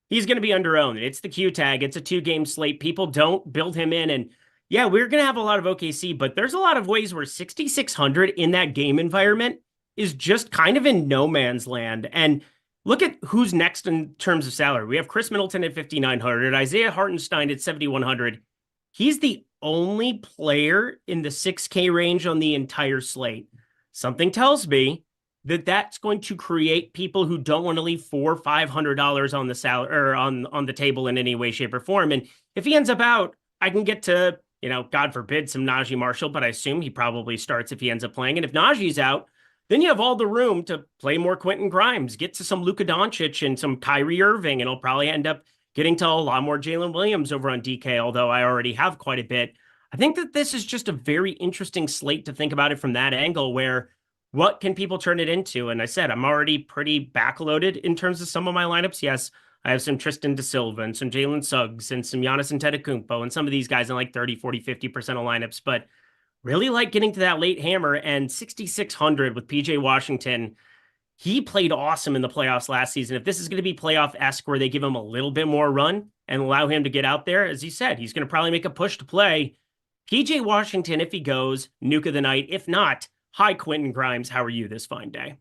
he's going to be under-owned. It's the Q tag. It's a 2-game slate. People don't build him in. And yeah, we're going to have a lot of OKC, but there's a lot of ways where 6,600 in that game environment is just kind of in no man's land. And look at who's next in terms of salary. We have Chris Middleton at 5,900, Isaiah Hartenstein at 7,100. He's the only player in the 6K range on the entire slate. Something tells me that that's going to create people who don't want to leave $400 or $500 on the salary or on the table in any way, shape, or form. And if he ends up out, I can get to, God forbid, some Najee Marshall, but I assume he probably starts if he ends up playing. And if Najee's out, then you have all the room to play more Quentin Grimes, get to some Luka Doncic and some Kyrie Irving, and it'll probably end up getting to a lot more Jalen Williams over on DK, although I already have quite a bit. I think that this is just a very interesting slate to think about it from that angle, where what can people turn it into? And I said, I'm already pretty backloaded in terms of some of my lineups. Yes, I have some Tristan Da Silva and some Jalen Suggs and some Giannis Antetokounmpo and some of these guys in like 30, 40, 50% of lineups, but really like getting to that late hammer. And 6,600 with PJ Washington. He played awesome in the playoffs last season. If this is going to be playoff-esque where they give him a little bit more run and allow him to get out there, as he said, he's going to probably make a push to play. PJ Washington, if he goes, Nuke of the Night. If not, hi, Quentin Grimes. How are you this fine day?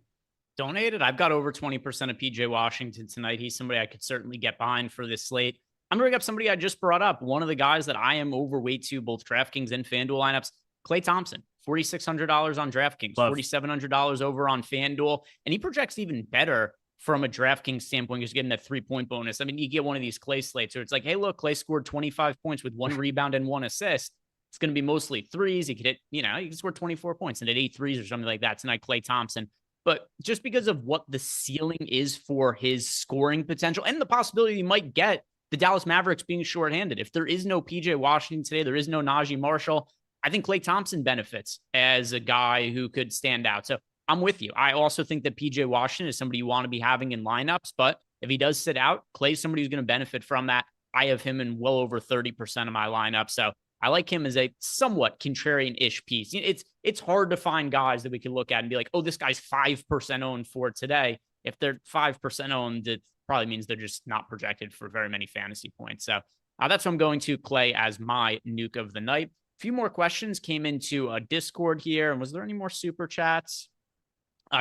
Donated. I've got over 20% of PJ Washington tonight. He's somebody I could certainly get behind for this slate. I'm going to bring up somebody I just brought up. One of the guys that I am overweight to, both DraftKings and FanDuel lineups, Klay Thompson. $4,600 on DraftKings, Love. $4,700 over on FanDuel. And he projects even better from a DraftKings standpoint, just getting that 3-point bonus. I mean, you get one of these Clay slates where it's like, hey, look, Clay scored 25 points with 1 rebound and 1 assist. It's going to be mostly threes. He could hit, he can score 24 points and hit 8 threes or something like that tonight, Klay Thompson. But just because of what the ceiling is for his scoring potential and the possibility he might get the Dallas Mavericks being shorthanded. If there is no PJ Washington today, there is no Najee Marshall, I think Klay Thompson benefits as a guy who could stand out. So I'm with you. I also think that PJ Washington is somebody you want to be having in lineups, but if he does sit out, Klay's somebody who's going to benefit from that. I have him in well over 30% of my lineup. So I like him as a somewhat contrarian-ish piece. It's hard to find guys that we can look at and be like, oh, this guy's 5% owned for today. If they're 5% owned, it probably means they're just not projected for very many fantasy points. So that's what I'm going to Klay as my nuke of the night. A few more questions came into a Discord here. And was there any more super chats?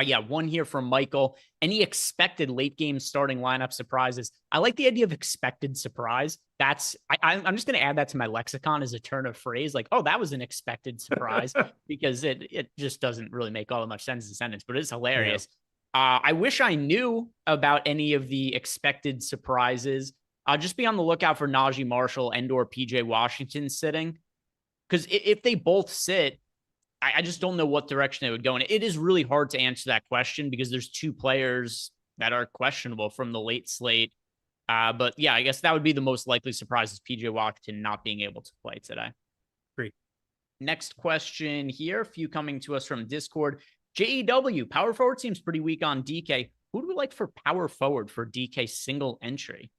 Yeah, one here from Michael. Any expected late game starting lineup surprises? I like the idea of expected surprise. I'm just going to add that to my lexicon as a turn of phrase. Like, oh, that was an expected surprise because it just doesn't really make all that much sense in a sentence, but it's hilarious. Yeah. I wish I knew about any of the expected surprises. Just be on the lookout for Najee Marshall and or PJ Washington sitting. Because if they both sit, I just don't know what direction they would go. And it is really hard to answer that question because there's 2 players that are questionable from the late slate. But yeah, I guess that would be the most likely surprise is PJ Washington not being able to play today. Great. Next question here. A few coming to us from Discord. JEW, power forward seems pretty weak on DK. Who do we like for power forward for DK single entry?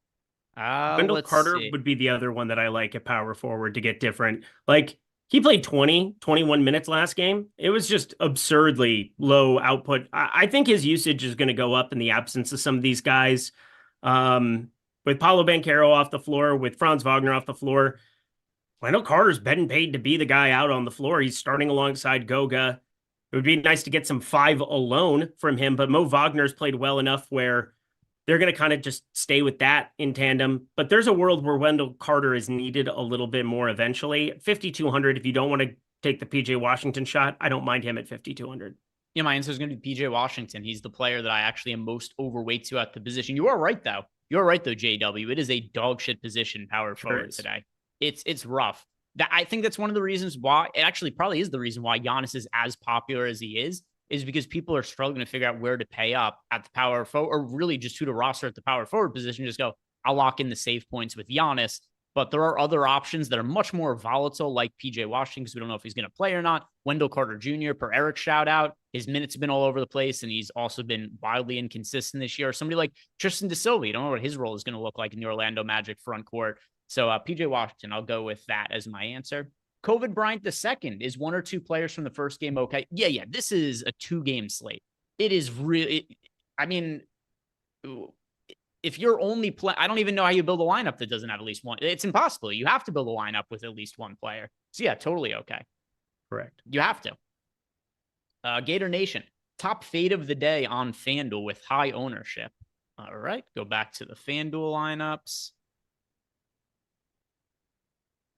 Wendell Carter would be the other one that I like at power forward to get different. Like, he played 21 minutes last game. It was just absurdly low output. I think his usage is going to go up in the absence of some of these guys. With Paolo Banchero off the floor, with Franz Wagner off the floor, Wendell Carter's been paid to be the guy out on the floor. He's starting alongside Goga. It would be nice to get some 5 alone from him, but Mo Wagner's played well enough where they're going to kind of just stay with that in tandem. But there's a world where Wendell Carter is needed a little bit more eventually. 5,200, if you don't want to take the PJ Washington shot, I don't mind him at 5,200. Yeah, my answer is going to be PJ Washington. He's the player that I actually am most overweight to at the position. You are right, though. You're right, though, JW. It is a dog shit position power forward today. It's rough. I think that's one of the reasons why, it actually probably is the reason why Giannis is as popular as he is because people are struggling to figure out where to pay up at the power forward, or really just who to roster at the power forward position. Just go, I'll lock in the save points with Giannis. But there are other options that are much more volatile, like PJ Washington, because we don't know if he's going to play or not. Wendell Carter Jr., per Eric's shout out, his minutes have been all over the place, and he's also been wildly inconsistent this year. Somebody like Tristan DeSilva, you don't know what his role is going to look like in the Orlando Magic front court. So PJ Washington, I'll go with that as my answer. COVID Bryant II, is 1 or 2 players from the first game okay? Yeah. This is a 2-game slate. It is really, I mean, if you're only playing, I don't even know how you build a lineup that doesn't have at least one. It's impossible. You have to build a lineup with at least 1 player. So yeah, totally okay. Correct. You have to. Gator Nation, top fade of the day on FanDuel with high ownership. All right, go back to the FanDuel lineups.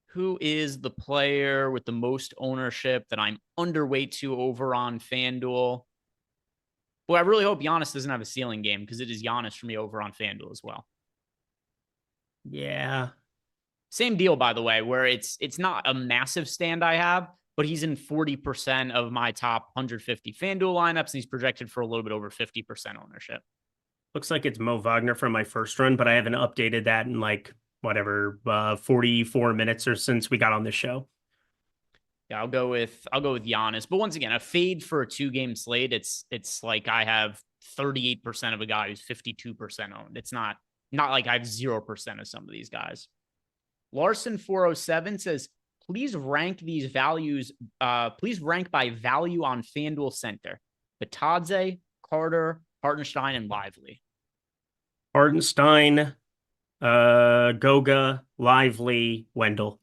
Who is the player with the most ownership that I'm underweight to over on FanDuel? Well, I really hope Giannis doesn't have a ceiling game because it is Giannis for me over on FanDuel as well. Yeah. Same deal, by the way, where it's not a massive stand I have, but he's in 40% of my top 150 FanDuel lineups, and he's projected for a little bit over 50% ownership. Looks like it's Mo Wagner from my first run, but I haven't updated that in 44 minutes or since we got on this show. Yeah, I'll go with Giannis. But once again, a fade for a 2-game slate, it's like I have 38% of a guy who's 52% owned. It's not like I have 0% of some of these guys. Larson 407 says, please rank these values. Please rank by value on FanDuel Center. Batadze, Carter, Hartenstein, and Lively. Hartenstein, Goga, Lively, Wendell.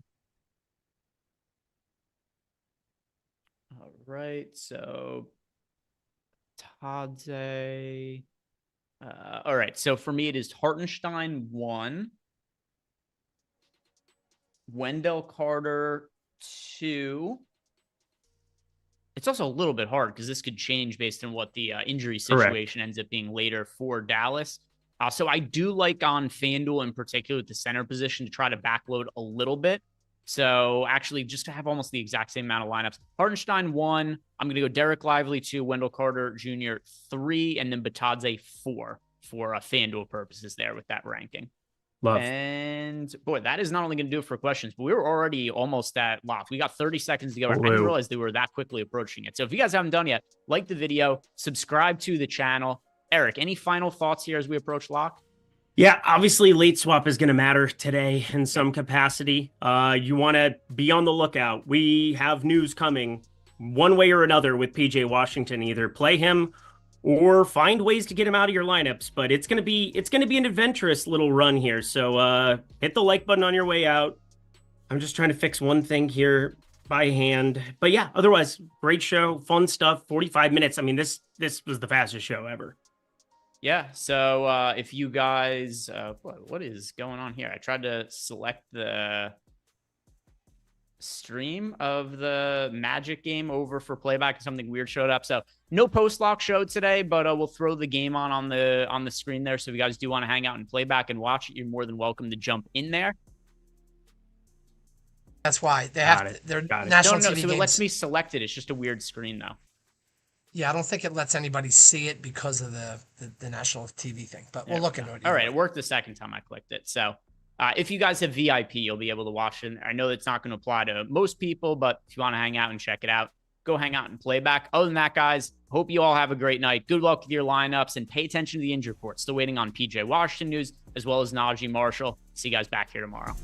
All right, so Tadze. All right, so for me, it is Hartenstein 1, Wendell Carter 2, it's also a little bit hard because this could change based on what the injury Correct. situation ends up being later for Dallas. So I do like on FanDuel in particular with the center position to try to backload a little bit. So actually just to have almost the exact same amount of lineups. Hartenstein 1. I'm going to go Derek Lively 2, Wendell Carter Jr. 3, and then Batadze 4 for FanDuel purposes there with that ranking. Love. And boy, that is not only going to do it for questions, but we were already almost at lock. We got 30 seconds to go. I didn't realize they were that quickly approaching it. So if you guys haven't done yet, like the video, subscribe to the channel. Eric, any final thoughts here as we approach lock? Yeah, obviously late swap is going to matter today in some capacity. You want to be on the lookout. We have news coming one way or another with PJ Washington. Either play him or find ways to get him out of your lineups. But it's gonna be an adventurous little run here. So hit the like button on your way out. I'm just trying to fix one thing here by hand. But yeah, otherwise, great show, fun stuff. 45 minutes. I mean, this was the fastest show ever. Yeah. So if you guys, what is going on here? I tried to select the stream of the Magic game over for playback and something weird showed up. So no post-lock show today, but we'll throw the game on the screen there. So if you guys do want to hang out and play back and watch it, you're more than welcome to jump in there. That's why they have to, they're national TV so games. it lets me select it. It's just a weird screen though. Yeah, I don't think it lets anybody see it because of the national TV thing, but we'll look into it. All right, it worked the second time I clicked it. So if you guys have VIP, you'll be able to watch it. I know that's not going to apply to most people, but if you want to hang out and check it out, go hang out and play back. Other than that, guys, hope you all have a great night. Good luck with your lineups and pay attention to the injury report. Still waiting on PJ Washington news as well as Najee Marshall. See you guys back here tomorrow.